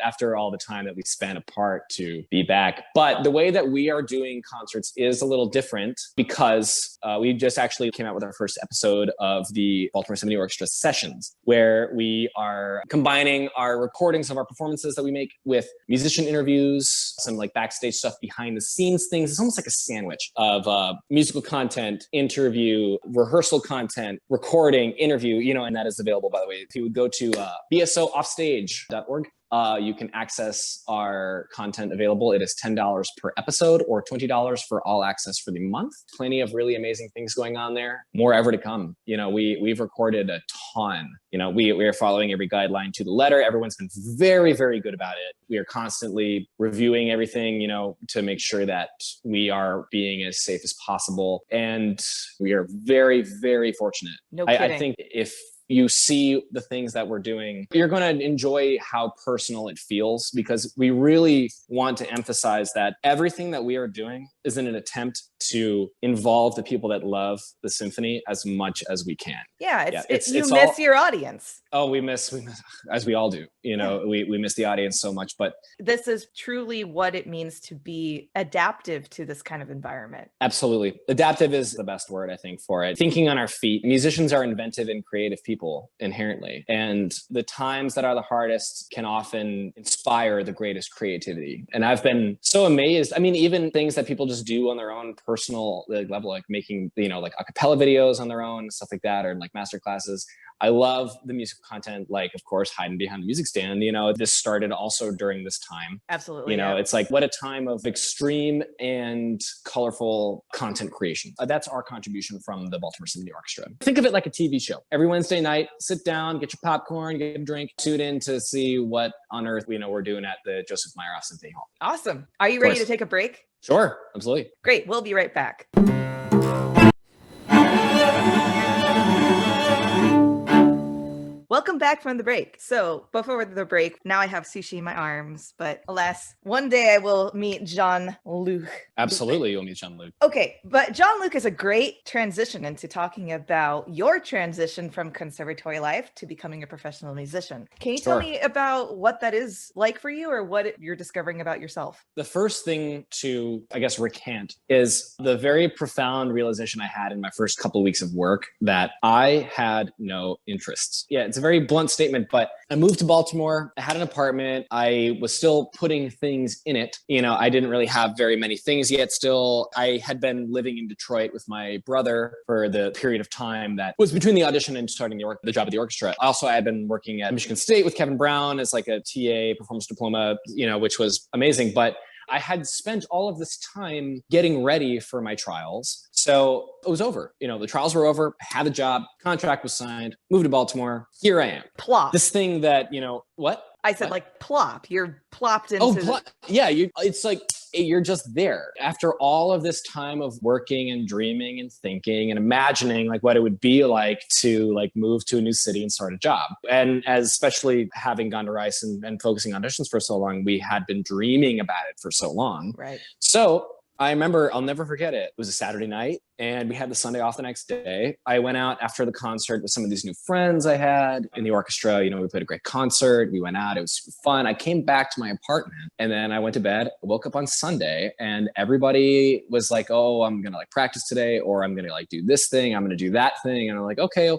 S2: after all the time that we spent apart, to be back. But the way that we are doing concerts is a little different because we just actually came out with our first episode of the Baltimore Symphony Orchestra Sessions, where we are combining our recordings of our performances that we make with musician interviews, some like backstage stuff, behind the scenes things. It's almost like a sandwich of musical content, interview, rehearsal content, recording, interview, and that is available, by the way. If you would go to bsooffstage.org, you can access our content available. It is $10 per episode or $20 for all access for the month. Plenty of really amazing things going on there. More ever to come. We've recorded a ton. We are following every guideline to the letter. Everyone's been very, very good about it. We are constantly reviewing everything, to make sure that we are being as safe as possible. And we are very, very fortunate.
S1: No kidding.
S2: I think if you see the things that we're doing, you're going to enjoy how personal it feels, because we really want to emphasize that everything that we are doing is in an attempt to involve the people that love the symphony as much as we can.
S1: Yeah, you miss your audience.
S2: Oh, we miss, as we all do. We miss the audience so much. But
S1: this is truly what it means to be adaptive to this kind of environment.
S2: Absolutely. Adaptive is the best word, I think, for it. Thinking on our feet. Musicians are inventive and creative people inherently. And the times that are the hardest can often inspire the greatest creativity. And I've been so amazed. I mean, even things that people just do on their own personal level, like making, like a cappella videos on their own, stuff like that, or like master classes. I love the music content, like, of course, Haydn Behind the Music Stand. This started also during this time.
S1: Absolutely.
S2: It's like, what a time of extreme and colorful content creation. That's our contribution from the Baltimore Symphony Orchestra. Think of it like a TV show. Every Wednesday night, sit down, get your popcorn, get a drink, tune in to see what on earth we're doing at the Joseph Meyerhoff Symphony Hall.
S1: Awesome. Are you ready to take a break?
S2: Sure. Absolutely.
S1: Great. We'll be right back. welcome back from the break. So before the break, now I have sushi in my arms, but alas, one day I will meet Jean-Luc.
S2: Absolutely, you'll meet Jean-Luc.
S1: Okay, but Jean-Luc is a great transition into talking about your transition from conservatory life to becoming a professional musician. Can you tell me about what that is like for you, or what you're discovering about yourself?
S2: The first thing to, I guess, recant is the very profound realization I had in my first couple of weeks of work that I had no interests. Yeah, it's a very blunt statement, but I moved to Baltimore. I had an apartment. I was still putting things in it. You know, I didn't really have very many things yet still. I had been living in Detroit with my brother for the period of time that was between the audition and starting the job at the orchestra. Also, I had been working at Michigan State with Kevin Brown as like a TA performance diploma, you know, which was amazing. But I had spent all of this time getting ready for my trials. So it was over. You know, the trials were over. I had a job. Contract was signed. Moved to Baltimore. Here I am.
S1: Plop.
S2: This thing that, you know, what?
S1: I said,
S2: what?
S1: like, plop. You're plopped into...
S2: Yeah, it's like you're just there. After all of this time of working and dreaming and thinking and imagining like what it would be like to like move to a new city and start a job. And especially having gone to Rice and focusing on auditions for so long, we had been dreaming about it for so long.
S1: Right.
S2: So I remember, I'll never forget it. It was a Saturday night and we had the Sunday off the next day. I went out after the concert with some of these new friends I had in the orchestra. You know, we played a great concert. We went out. It was super fun. I came back to my apartment and then I went to bed, woke up on Sunday and everybody was like, oh, I'm going to like practice today, or I'm going to like do this thing. I'm going to do that thing. And I'm like, okay.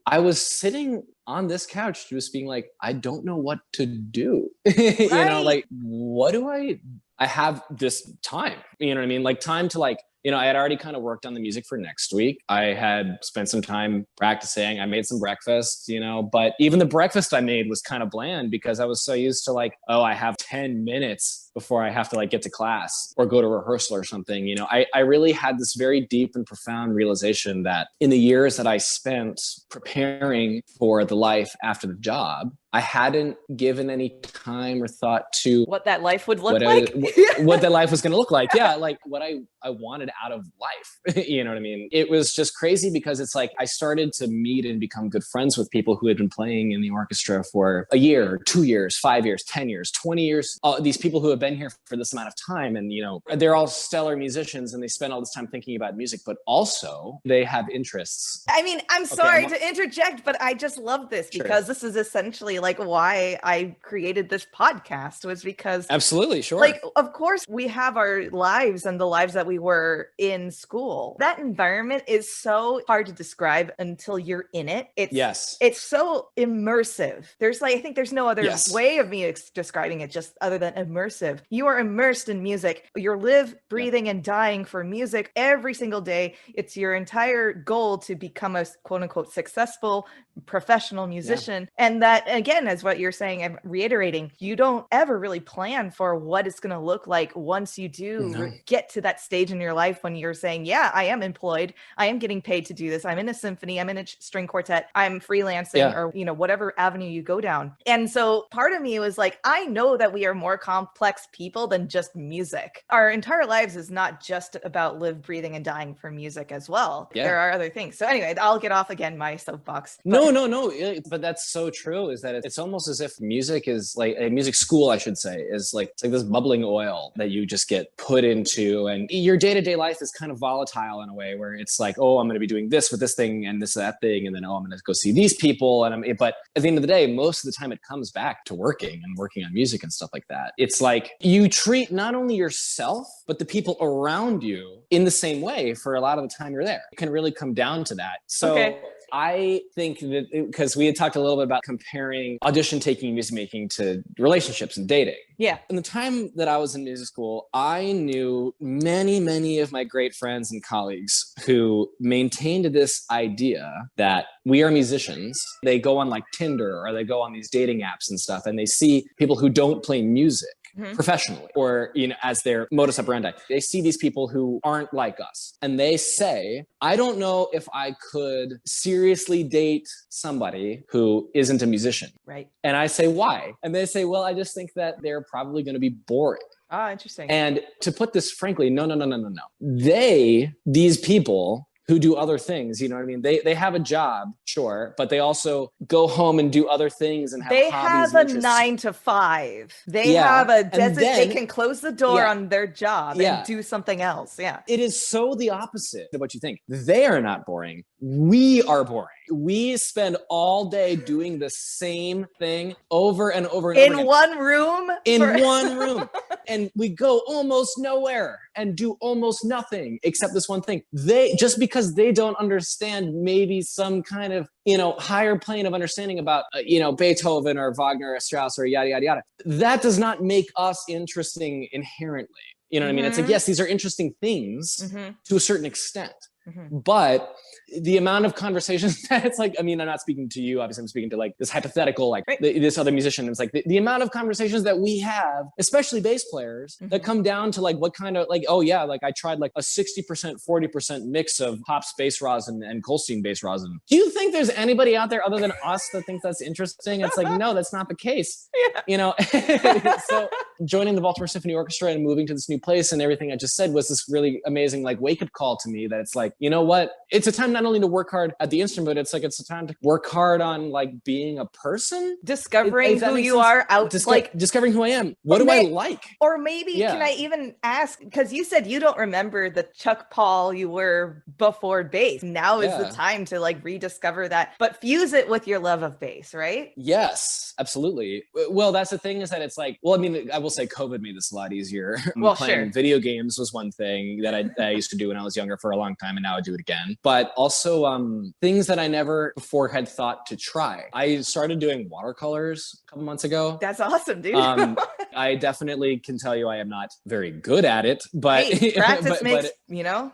S2: I was sitting on this couch just being like, I don't know what to do. You know, like, what do I have this time, you know what I mean? Like time to like, you know, I had already kind of worked on the music for next week. I had spent some time practicing. I made some breakfast, you know, but even the breakfast I made was kind of bland because I was so used to like, oh, I have 10 minutes before I have to like get to class or go to rehearsal or something. You know, I really had this very deep and profound realization that in the years that I spent preparing for the life after the job, I hadn't given any time or thought to
S1: what that life would look like,
S2: what that life was going to look like. Yeah. Like what I wanted out of life. You know what I mean? It was just crazy because it's like, I started to meet and become good friends with people who had been playing in the orchestra for a year, 2 years, 5 years, 10 years, 20 years. These people who have been here for this amount of time and, you know, they're all stellar musicians and they spend all this time thinking about music, but also they have interests.
S1: I mean, I'm sorry to interject, but I just love this because this is essentially like why I created this podcast, was because
S2: absolutely, sure,
S1: like of course we have our lives and the lives that we were in school. That environment is so hard to describe until you're in it. It's so immersive. There's like, I think there's no other way of me describing it just other than immersive. You are immersed in music. You're breathing and dying for music every single day. It's your entire goal to become a quote unquote successful professional musician. And that again is what you're saying. I'm reiterating, you don't ever really plan for what it's going to look like once you do get to that stage in your life when you're saying, yeah, I am employed. I am getting paid to do this. I'm in a symphony. I'm in a string quartet. I'm freelancing or, you know, whatever avenue you go down. And so part of me was like, I know that we are more complex people than just music. Our entire lives is not just about live, breathing, and dying for music as well. There are other things. So anyway, I'll get off again my soapbox.
S2: No. But that's so true, is that it's almost as if music is like a music school, I should say, is like, it's like this bubbling oil that you just get put into. And your day-to-day life is kind of volatile in a way where it's like, oh, I'm going to be doing this with this thing and this, that thing. And then, oh, I'm going to go see these people. But at the end of the day, most of the time it comes back to working on music and stuff like that. It's like you treat not only yourself, but the people around you in the same way for a lot of the time you're there. It can really come down to that. So I think that because we had talked a little bit about comparing audition taking, music making to relationships and dating.
S1: Yeah.
S2: In the time that I was in music school, I knew many of my great friends and colleagues who maintained this idea that we are musicians. They go on like Tinder or they go on these dating apps and stuff, and they see people who don't play music professionally or, you know, as their modus operandi. They see these people who aren't like us and they say, I don't know if I could seriously date somebody who isn't a musician.
S1: Right.
S2: And I say, why? And they say, well, I just think that they're probably going to be boring.
S1: Ah, interesting.
S2: And to put this frankly, no. These people who do other things. You know what I mean? They have a job, sure, but they also go home and do other things and have
S1: They
S2: hobbies
S1: have
S2: and
S1: a
S2: interests.
S1: 9 to 5. They
S2: Yeah.
S1: have a
S2: And
S1: they
S2: then,
S1: can close the door
S2: yeah.
S1: on their job
S2: Yeah.
S1: and do something else. Yeah.
S2: It is so the opposite of what you think. They are not boring. We are boring. We spend all day doing the same thing over and over and over
S1: In
S2: again.
S1: one room?
S2: In one room. And we go almost nowhere and do almost nothing except this one thing. They, just because they don't understand maybe some kind of, higher plane of understanding about, Beethoven or Wagner or Strauss or yada, yada, yada, that does not make us interesting inherently. You know what I mean? It's like, yes, these are interesting things to a certain extent. But the amount of conversations that it's like, I mean, I'm not speaking to you, obviously I'm speaking to like this hypothetical, like this other musician. It's like the amount of conversations that we have, especially bass players, that come down to like what kind of like, oh yeah, like I tried like a 60%, 40% mix of Hops bass rosin and Colstein bass rosin. Do you think there's anybody out there other than us that thinks that's interesting? It's like, no, that's not the case. So joining the Baltimore Symphony Orchestra and moving to this new place and everything I just said was this really amazing like wake-up call to me that it's like, you know what? It's a time not only to work hard at the instrument, it's a time to work hard on like being a person.
S1: Discovering who you are out,
S2: discovering who I am. What do I like?
S1: Or maybe, can I even ask, because you said you don't remember the Chuck Paul you were before bass. Now is the time to like rediscover that, but fuse it with your love of bass, right?
S2: Yes, absolutely. Well, that's the thing is that it's like, well, I mean, I will say COVID made this a lot easier.
S1: Well,
S2: playing video games was one thing that I used to do when I was younger for a long time, and now I do it again. But also things that I never before had thought to try. I started doing watercolors a couple months ago.
S1: That's awesome, dude.
S2: I definitely can tell you I am not very good at it, but
S1: practice makes,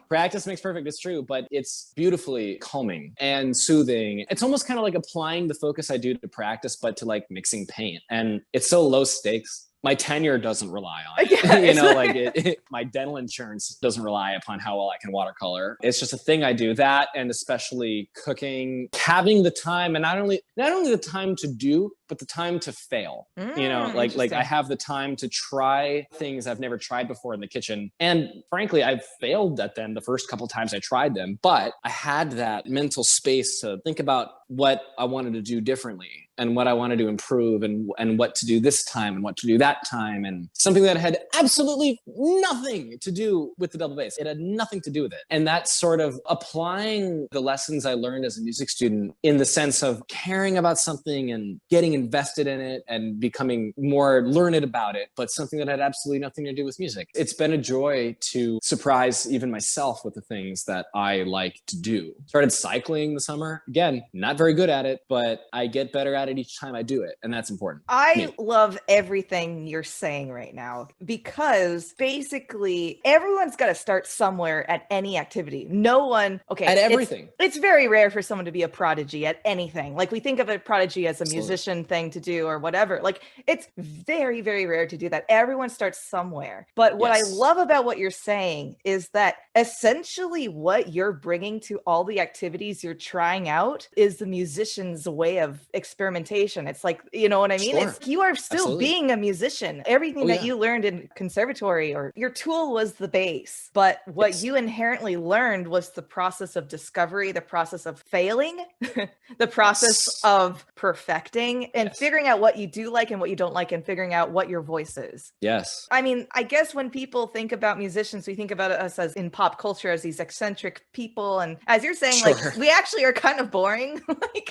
S2: practice makes perfect. It's true, but it's beautifully calming and soothing. It's almost kind of like applying the focus I do to practice, but to like mixing paint. And it's so low stakes. My tenure doesn't rely on it. My dental insurance doesn't rely upon how well I can watercolor. It's just a thing I do. That, and especially cooking, having the time, and not only the time to do, but the time to fail. I have the time to try things I've never tried before in the kitchen. And frankly, I've failed at them the first couple times I tried them, but I had that mental space to think about what I wanted to do differently and what I wanted to improve and what to do this time and what to do that time. And something that had absolutely nothing to do with the double bass. It had nothing to do with it. And that's sort of applying the lessons I learned as a music student in the sense of caring about something and getting invested in it and becoming more learned about it, but something that had absolutely nothing to do with music. It's been a joy to surprise even myself with the things that I like to do. Started cycling this summer. Again, not very good at it, but I get better at it each time I do it. And that's important.
S1: I love everything you're saying right now, because basically everyone's got to start somewhere at any activity. No one,
S2: at everything.
S1: It's very rare for someone to be a prodigy at anything. Like we think of a prodigy as a musician thing to do or whatever. Like it's very, very rare to do that. Everyone starts somewhere. But what I love about what you're saying is that essentially what you're bringing to all the activities you're trying out is the musician's way of experimentation. It's like, you know what I mean?
S2: Sure.
S1: You are still being a musician. Everything that you learned in conservatory or your tool was the bass, but what you inherently learned was the process of discovery, the process of failing, the process of perfecting and figuring out what you do like and what you don't like and figuring out what your voice is.
S2: Yes.
S1: I mean, I guess when people think about musicians, we think about us as in pop culture as these eccentric people. And as you're saying, like we actually are kind of boring.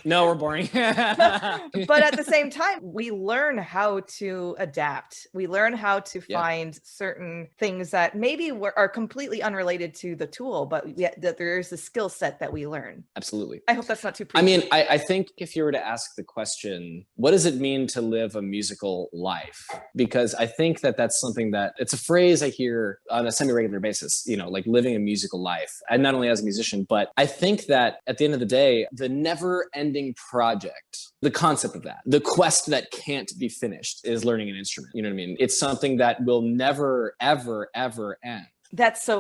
S2: No, we're boring.
S1: But at the same time, we learn how to adapt. We learn how to find certain things that maybe are completely unrelated to the tool, but that there's a skill set that we learn.
S2: Absolutely.
S1: I hope that's not too preachy.
S2: I mean, I think if you were to ask the question, what does it mean to live a musical life? Because I think that that's something that it's a phrase I hear on a semi-regular basis, like living a musical life. And not only as a musician, but I think that at the end of the day, the never-ending project, the concept of that, the quest that can't be finished is learning an instrument. You know what I mean? It's something that will never, ever, ever end.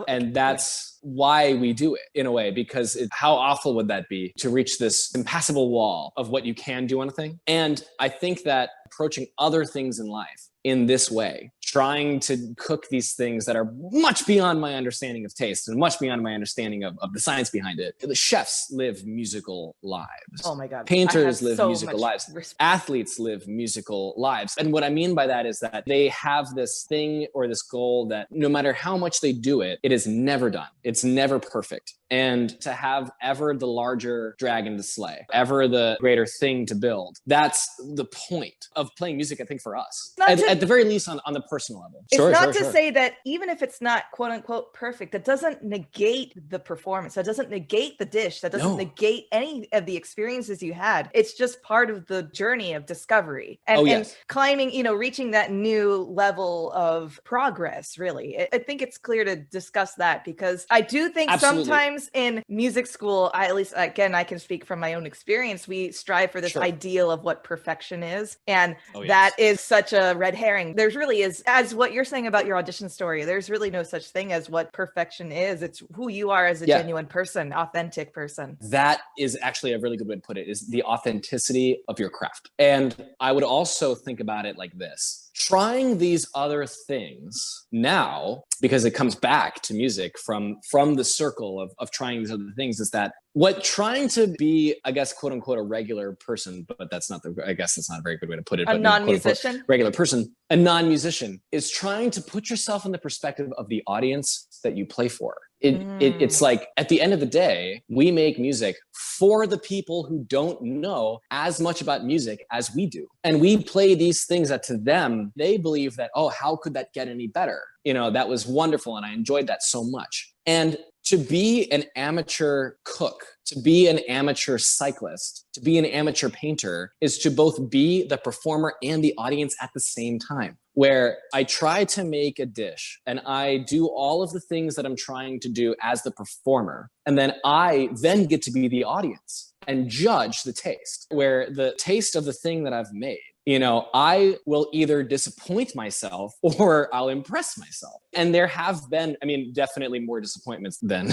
S2: And that's why we do it in a way, because how awful would that be to reach this impassable wall of what you can do on a thing? And I think that approaching other things in life in this way, trying to cook these things that are much beyond my understanding of taste and much beyond my understanding of the science behind it. The chefs live musical lives.
S1: Oh my God.
S2: Painters live musical lives. Athletes live musical lives. And what I mean by that is that they have this thing or this goal that no matter how much they do it, it is never done. It's never perfect. And to have ever the larger dragon to slay, ever the greater thing to build, that's the point of playing music, I think, for us. At the very least on the personal level.
S1: It's not to say that even if it's not quote unquote perfect, that doesn't negate the performance. That doesn't negate the dish. That doesn't negate any of the experiences you had. It's just part of the journey of discovery and climbing, reaching that new level of progress, really. I think it's clear to discuss that because I do think sometimes in music school, at least again, I can speak from my own experience, we strive for this ideal of what perfection is. And that is such a red herring. There's really is, as what you're saying about your audition story, there's really no such thing as what perfection is. It's who you are as a genuine person, authentic person.
S2: That is actually a really good way to put it, is the authenticity of your craft. And I would also think about it like this. Trying these other things now, because it comes back to music from the circle of trying these other things, is that what trying to be, I guess, quote unquote, a regular person, but that's not I guess that's not a very good way to put it.
S1: A non-musician?
S2: Regular person, a non-musician is trying to put yourself in the perspective of the audience that you play for. It's like, at the end of the day, we make music for the people who don't know as much about music as we do. And we play these things that to them, they believe that, oh, how could that get any better? That was wonderful. And I enjoyed that so much. And to be an amateur cook, to be an amateur cyclist, to be an amateur painter is to both be the performer and the audience at the same time, where I try to make a dish and I do all of the things that I'm trying to do as the performer. And then I then get to be the audience and judge the taste, where the taste of the thing that I've made, I will either disappoint myself or I'll impress myself. And there have been, definitely more disappointments than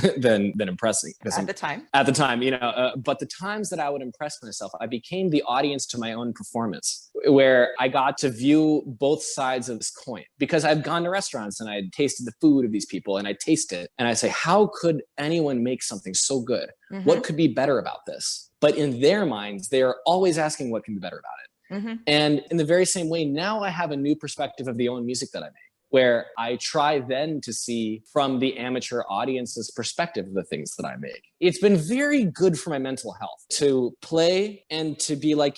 S2: impressing.
S1: At the time,
S2: but the times that I would impress myself, I became the audience to my own performance, where I got to view both sides of this coin. Because I've gone to restaurants and I tasted the food of these people and I taste it and I say, how could anyone make something so good? Mm-hmm. What could be better about this? But in their minds, they are always asking what can be better about it. Mm-hmm. And in the very same way, now I have a new perspective of the own music that I make, where I try then to see from the amateur audience's perspective of the things that I make. It's been very good for my mental health to play and to be like,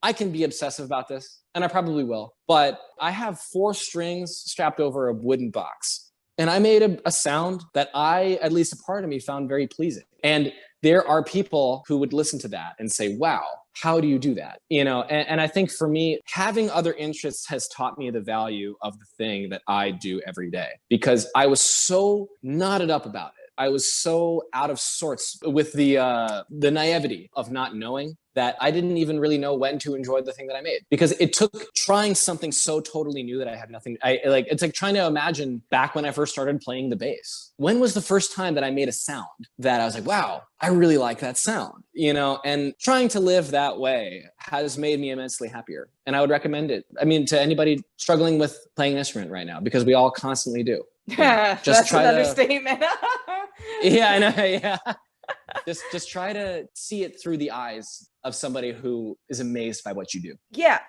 S2: I can be obsessive about this, and I probably will, but I have 4 strings strapped over a wooden box. And I made a sound that at least a part of me, found very pleasing. And there are people who would listen to that and say, wow, how do you do that? And I think for me, having other interests has taught me the value of the thing that I do every day, because I was so knotted up about it. I was so out of sorts with the naivety of not knowing that I didn't even really know when to enjoy the thing that I made, because it took trying something so totally new that I had nothing. It's like trying to imagine back when I first started playing the bass. When was the first time that I made a sound that I was like, wow, I really like that sound, and trying to live that way has made me immensely happier. And I would recommend it. To anybody struggling with playing an instrument right now, because we all constantly do.
S1: Just that's an understatement.
S2: Yeah, I know. Yeah. Just try to see it through the eyes of somebody who is amazed by what you do.
S1: Yeah,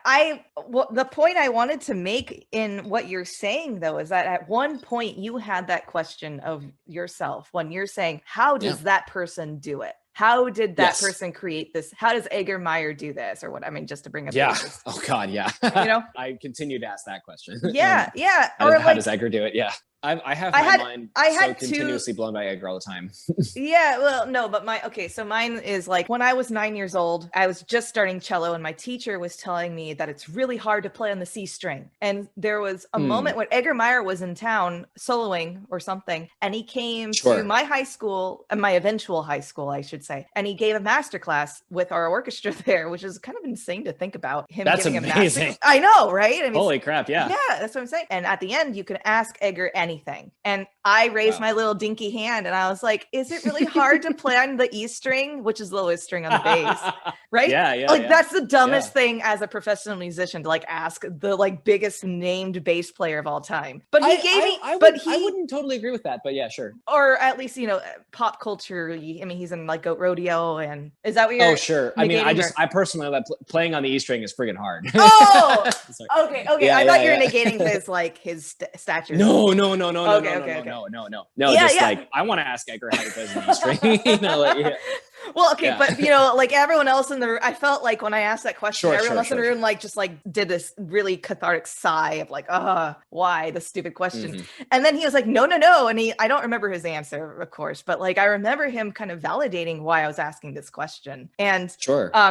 S1: the point I wanted to make in what you're saying, though, is that at one point you had that question of yourself when you're saying, how does that person do it? How did that person create this? How does Edgar Meyer do this? Or what? Just to bring up.
S2: Yeah. Oh God. Yeah. I continue to ask that question.
S1: Yeah. Yeah.
S2: How does Edgar do it? Yeah. I have my mind continuously blown by Edgar all the time.
S1: Yeah, well, no, but so mine is like when I was 9 years old, I was just starting cello and my teacher was telling me that it's really hard to play on the C string. And there was a moment when Edgar Meyer was in town soloing or something, and he came to my high school, my eventual high school, I should say, and he gave a masterclass with our orchestra there, which is kind of insane to think about him giving
S2: amazing.
S1: A masterclass. I know, right?
S2: Holy crap, yeah.
S1: Yeah, that's what I'm saying. And at the end, you can ask Edgar anything. And I raised my little dinky hand and I was like, is it really hard to play on the E string, which is the lowest string on the bass? Right? That's the dumbest thing as a professional musician to like ask the like biggest named bass player of all time. But he gave me,
S2: I wouldn't totally agree with that, but yeah, sure.
S1: Or at least, pop culture. I mean, he's in like Goat Rodeo, and is that what you're?
S2: Oh, sure. I mean, I personally like playing on the E string is friggin' hard.
S1: Oh, okay. I thought you were negating his stature.
S2: No.
S1: Okay.
S2: I want to ask Edgar how he plays on the E string.
S1: Well, okay, but like everyone else in the room, I felt like when I asked that question, everyone else in the room like just like did this really cathartic sigh of like, why the stupid question? Mm-hmm. And then he was like, no. And I don't remember his answer, of course, but like I remember him kind of validating why I was asking this question. And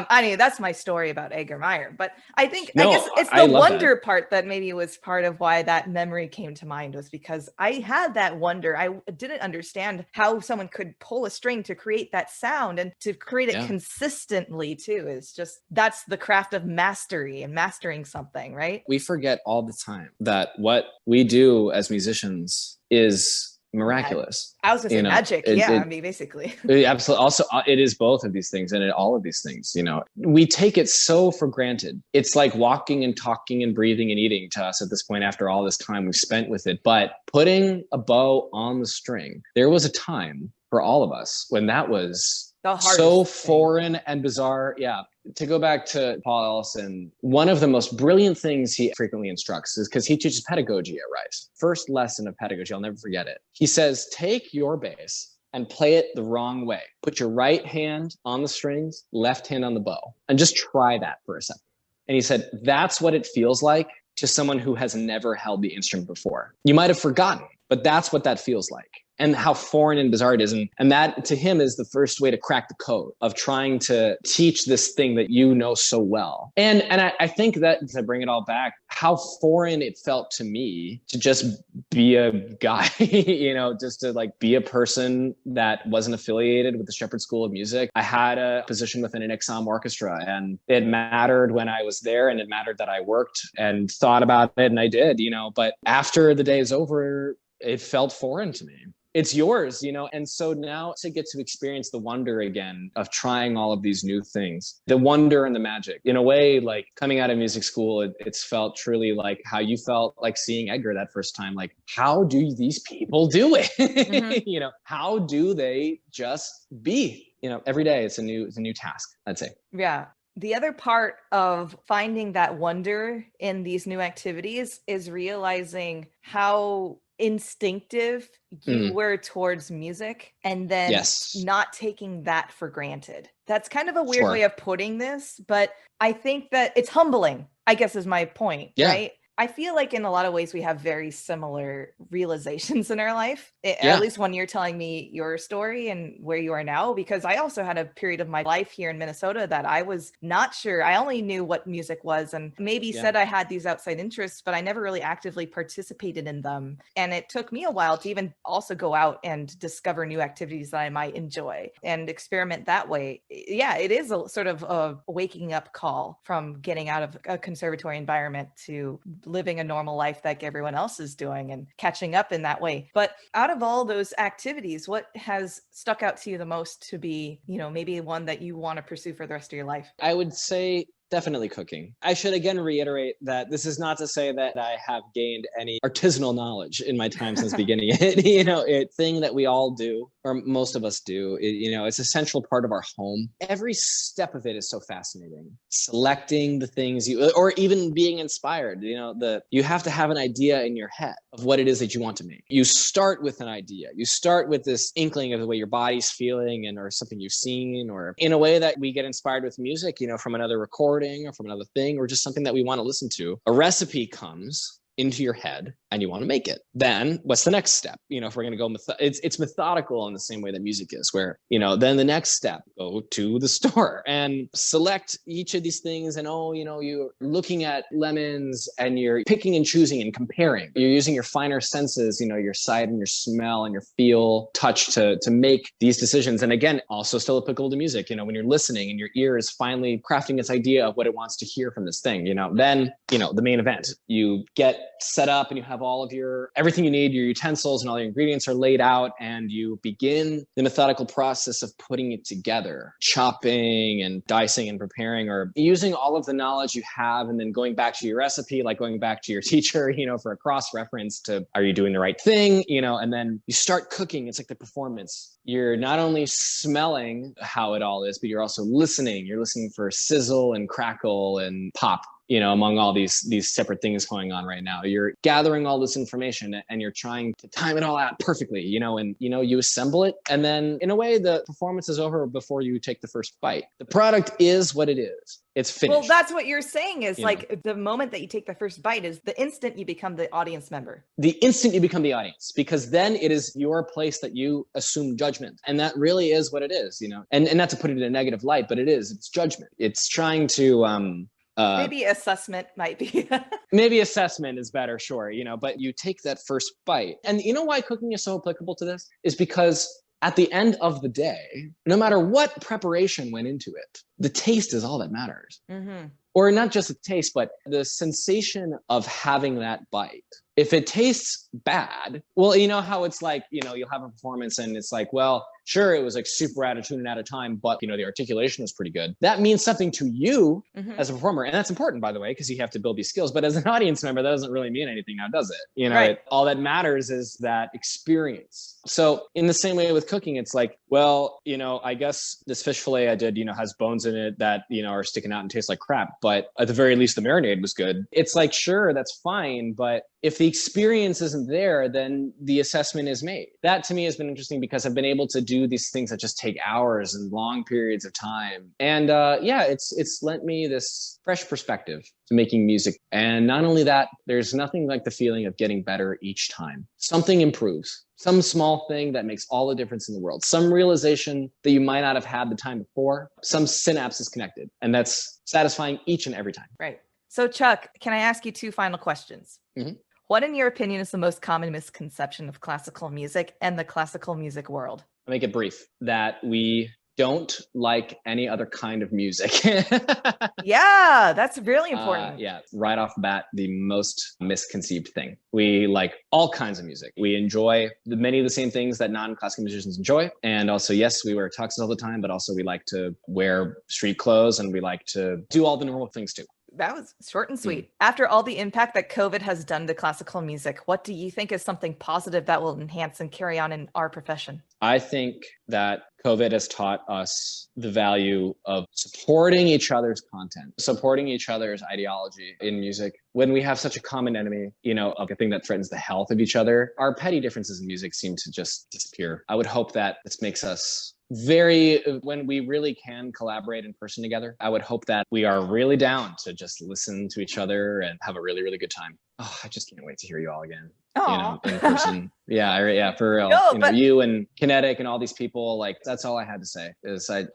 S1: anyway, that's my story about Edgar Meyer. But I think I guess it's the wonder part that maybe was part of why that memory came to mind, was because I had that wonder. I didn't understand how someone could pull a string to create that sound, and to create it consistently too is just, that's the craft of mastery and mastering something, right?
S2: We forget all the time that what we do as musicians is miraculous.
S1: I was gonna say magic. I mean, basically.
S2: Absolutely. Also, it is both of these things, and all of these things, we take it so for granted. It's like walking and talking and breathing and eating to us at this point after all this time we've spent with it. But putting a bow on the string, there was a time for all of us when that was so foreign and bizarre. Yeah. To go back to Paul Ellison, one of the most brilliant things he frequently instructs is because he teaches pedagogy at Rice. First lesson of pedagogy, I'll never forget it. He says, take your bass and play it the wrong way. Put your right hand on the strings, left hand on the bow, and just try that for a second. And he said, that's what it feels like to someone who has never held the instrument before. You might have forgotten, but that's what that feels like. And how foreign and bizarre it is. And that, to him, is the first way to crack the code of trying to teach this thing that you know so well. And I think that, to bring it all back, how foreign it felt to me to just be a guy, just to like be a person that wasn't affiliated with the Shepherd School of Music. I had a position within an ensemble orchestra, and it mattered when I was there, and it mattered that I worked and thought about it, and I did, but after the day is over, it felt foreign to me. It's yours, and so now to get to experience the wonder again of trying all of these new things, the wonder and the magic. In a way, like coming out of music school, it's felt truly like how you felt like seeing Edgar that first time. Like, how do these people do it? Mm-hmm. How do they just be? Every day it's a new task, I'd say.
S1: Yeah. The other part of finding that wonder in these new activities is realizing how instinctive you were towards music, and then not taking that for granted. That's kind of a weird way of putting this, but I think that it's humbling, I guess, is my point, right? I feel like in a lot of ways we have very similar realizations in our life, at least when you're telling me your story and where you are now, because I also had a period of my life here in Minnesota that I was not sure. I only knew what music was and maybe said I had these outside interests, but I never really actively participated in them. And it took me a while to even also go out and discover new activities that I might enjoy and experiment that way. Yeah, it is a sort of a waking up call from getting out of a conservatory environment to living a normal life like everyone else is doing and catching up in that way. But out of all those activities, what has stuck out to you the most to be, maybe one that you want to pursue for the rest of your life?
S2: I would say definitely cooking. I should again reiterate that this is not to say that I have gained any artisanal knowledge in my time since beginning it. It's a thing that we all do, or most of us do. It's a central part of our home. Every step of it is so fascinating. Selecting the things or even being inspired. You have to have an idea in your head of what it is that you want to make. You start with an idea. You start with this inkling of the way your body's feeling or something you've seen, or in a way that we get inspired with music, from another recording or from another thing, or just something that we want to listen to. A recipe comes into your head and you want to make it. Then what's the next step? If we're going to go, it's methodical in the same way that music is, where, then the next step, go to the store and select each of these things. And, you're looking at lemons and you're picking and choosing and comparing. You're using your finer senses, your sight and your smell and your feel, touch to make these decisions. And again, also still applicable to music, when you're listening and your ear is finally crafting its idea of what it wants to hear from this thing, then, the main event, you get set up and you have all of everything you need, your utensils and all your ingredients are laid out, and you begin the methodical process of putting it together, chopping and dicing and preparing, or using all of the knowledge you have and then going back to your recipe, like going back to your teacher, for a cross-reference to, are you doing the right thing? And then you start cooking. It's like the performance. You're not only smelling how it all is, but you're also listening. You're listening for sizzle and crackle and pop, among all these separate things going on right now. You're gathering all this information and you're trying to time it all out perfectly, and you assemble it. And then in a way, the performance is over before you take the first bite. The product is what it is. It's finished.
S1: Well, that's what you're saying is the moment that you take the first bite is the instant you become the audience member.
S2: The instant you become the audience, because then it is your place that you assume judgment. And that really is what it is, and not to put it in a negative light, but it's judgment. It's trying to,
S1: maybe assessment might be.
S2: Maybe assessment is better, sure, but you take that first bite. And you know why cooking is so applicable to this? Is because at the end of the day, no matter what preparation went into it, the taste is all that matters. Mm-hmm. Or not just the taste, but the sensation of having that bite. If it tastes bad, well, how it's like, you'll have a performance and it's like, well, sure, it was like super out of tune and out of time, but the articulation was pretty good. That means something to you as a performer. And that's important, by the way, because you have to build these skills. But as an audience member, that doesn't really mean anything now, does it?
S1: Right.
S2: All that matters is that experience. So in the same way with cooking, it's like, well, I guess this fish fillet I did, has bones in it that, are sticking out and taste like crap. But at the very least, the marinade was good. It's like, sure, that's fine. But if the experience isn't there, then the assessment is made. That to me has been interesting because I've been able to do these things that just take hours and long periods of time. And it's lent me this fresh perspective to making music. And not only that, there's nothing like the feeling of getting better each time. Something improves. Some small thing that makes all the difference in the world. Some realization that you might not have had the time before. Some synapse is connected. And that's satisfying each and every time.
S1: Right. So Chuck, can I ask you two final questions? Mm-hmm. What, in your opinion, is the most common misconception of classical music and the classical music world?
S2: I'll make it brief. That we don't like any other kind of music.
S1: Yeah, that's really important.
S2: Right off the bat, the most misconceived thing. We like all kinds of music. We enjoy many of the same things that non-classical musicians enjoy. And also, yes, we wear tuxes all the time, but also we like to wear street clothes and we like to do all the normal things too.
S1: That was short and sweet. After all the impact that COVID has done to classical music, what do you think is something positive that will enhance and carry on in our profession?
S2: I think that COVID has taught us the value of supporting each other's content, supporting each other's ideology in music. When we have such a common enemy, of a thing that threatens the health of each other, our petty differences in music seem to just disappear. I would hope that this makes us when we really can collaborate in person together, I would hope that we are really down to just listen to each other and have a really, really good time. Oh, I just can't wait to hear you all again. In person. Yeah, for real.
S1: No,
S2: you and Kinetic and all these people, like that's all I had to say is I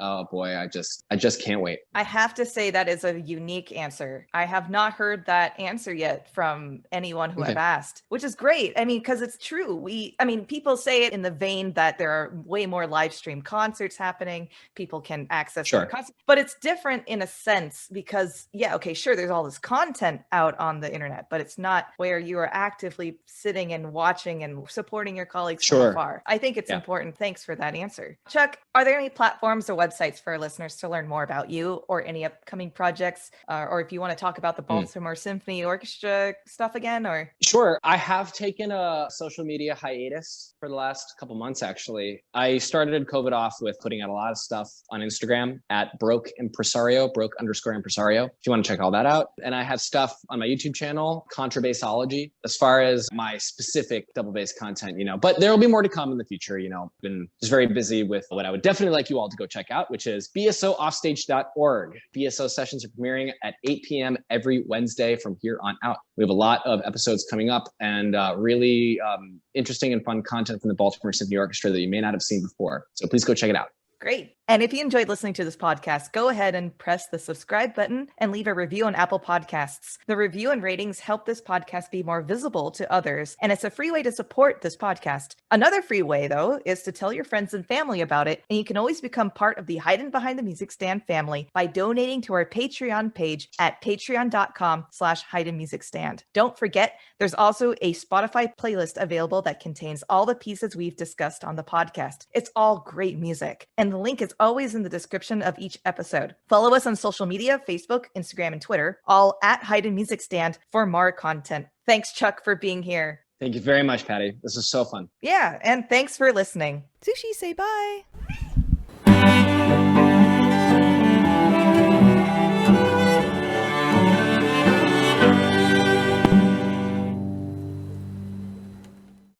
S2: just can't wait.
S1: I have to say that is a unique answer. I have not heard that answer yet from anyone who I've asked, which is great. I mean, because it's true. People say it in the vein that there are way more live stream concerts happening. People can access their concerts, but it's different in a sense because there's all this content out on the internet, but it's not where you are actively sitting and watching and supporting your colleagues from afar. I think it's important. Thanks for that answer. Chuck, are there any platforms or websites for our listeners to learn more about you or any upcoming projects? Or if you want to talk about the Baltimore Symphony Orchestra stuff again, or?
S2: Sure. I have taken a social media hiatus for the last couple months, actually. I started COVID off with putting out a lot of stuff on Instagram at broke_impresario. If you want to check all that out. And I have stuff on my YouTube channel, Contrabassology, as far as my specific double bass content, but there will be more to come in the future. Been just very busy with what I would definitely like you all to go check out, which is bsooffstage.org. BSO sessions are premiering at 8 p.m. every Wednesday from here on out. We have a lot of episodes coming up and really interesting and fun content from the Baltimore Symphony Orchestra that you may not have seen before. So please go check it out.
S1: Great. And if you enjoyed listening to this podcast, go ahead and press the subscribe button and leave a review on Apple Podcasts. The review and ratings help this podcast be more visible to others, and it's a free way to support this podcast. Another free way, though, is to tell your friends and family about it, and you can always become part of the Haydn Behind the Music Stand family by donating to our Patreon page at patreon.com/Haydn Music Stand. Don't forget, there's also a Spotify playlist available that contains all the pieces we've discussed on the podcast. It's all great music, and the link is always in the description of each episode. Follow us on social media, Facebook, Instagram, and Twitter, all at Haydn Music Stand for more content. Thanks, Chuck, for being here.
S2: Thank you very much, Patty. This is so fun.
S1: Yeah, and thanks for listening. Sushi, say bye.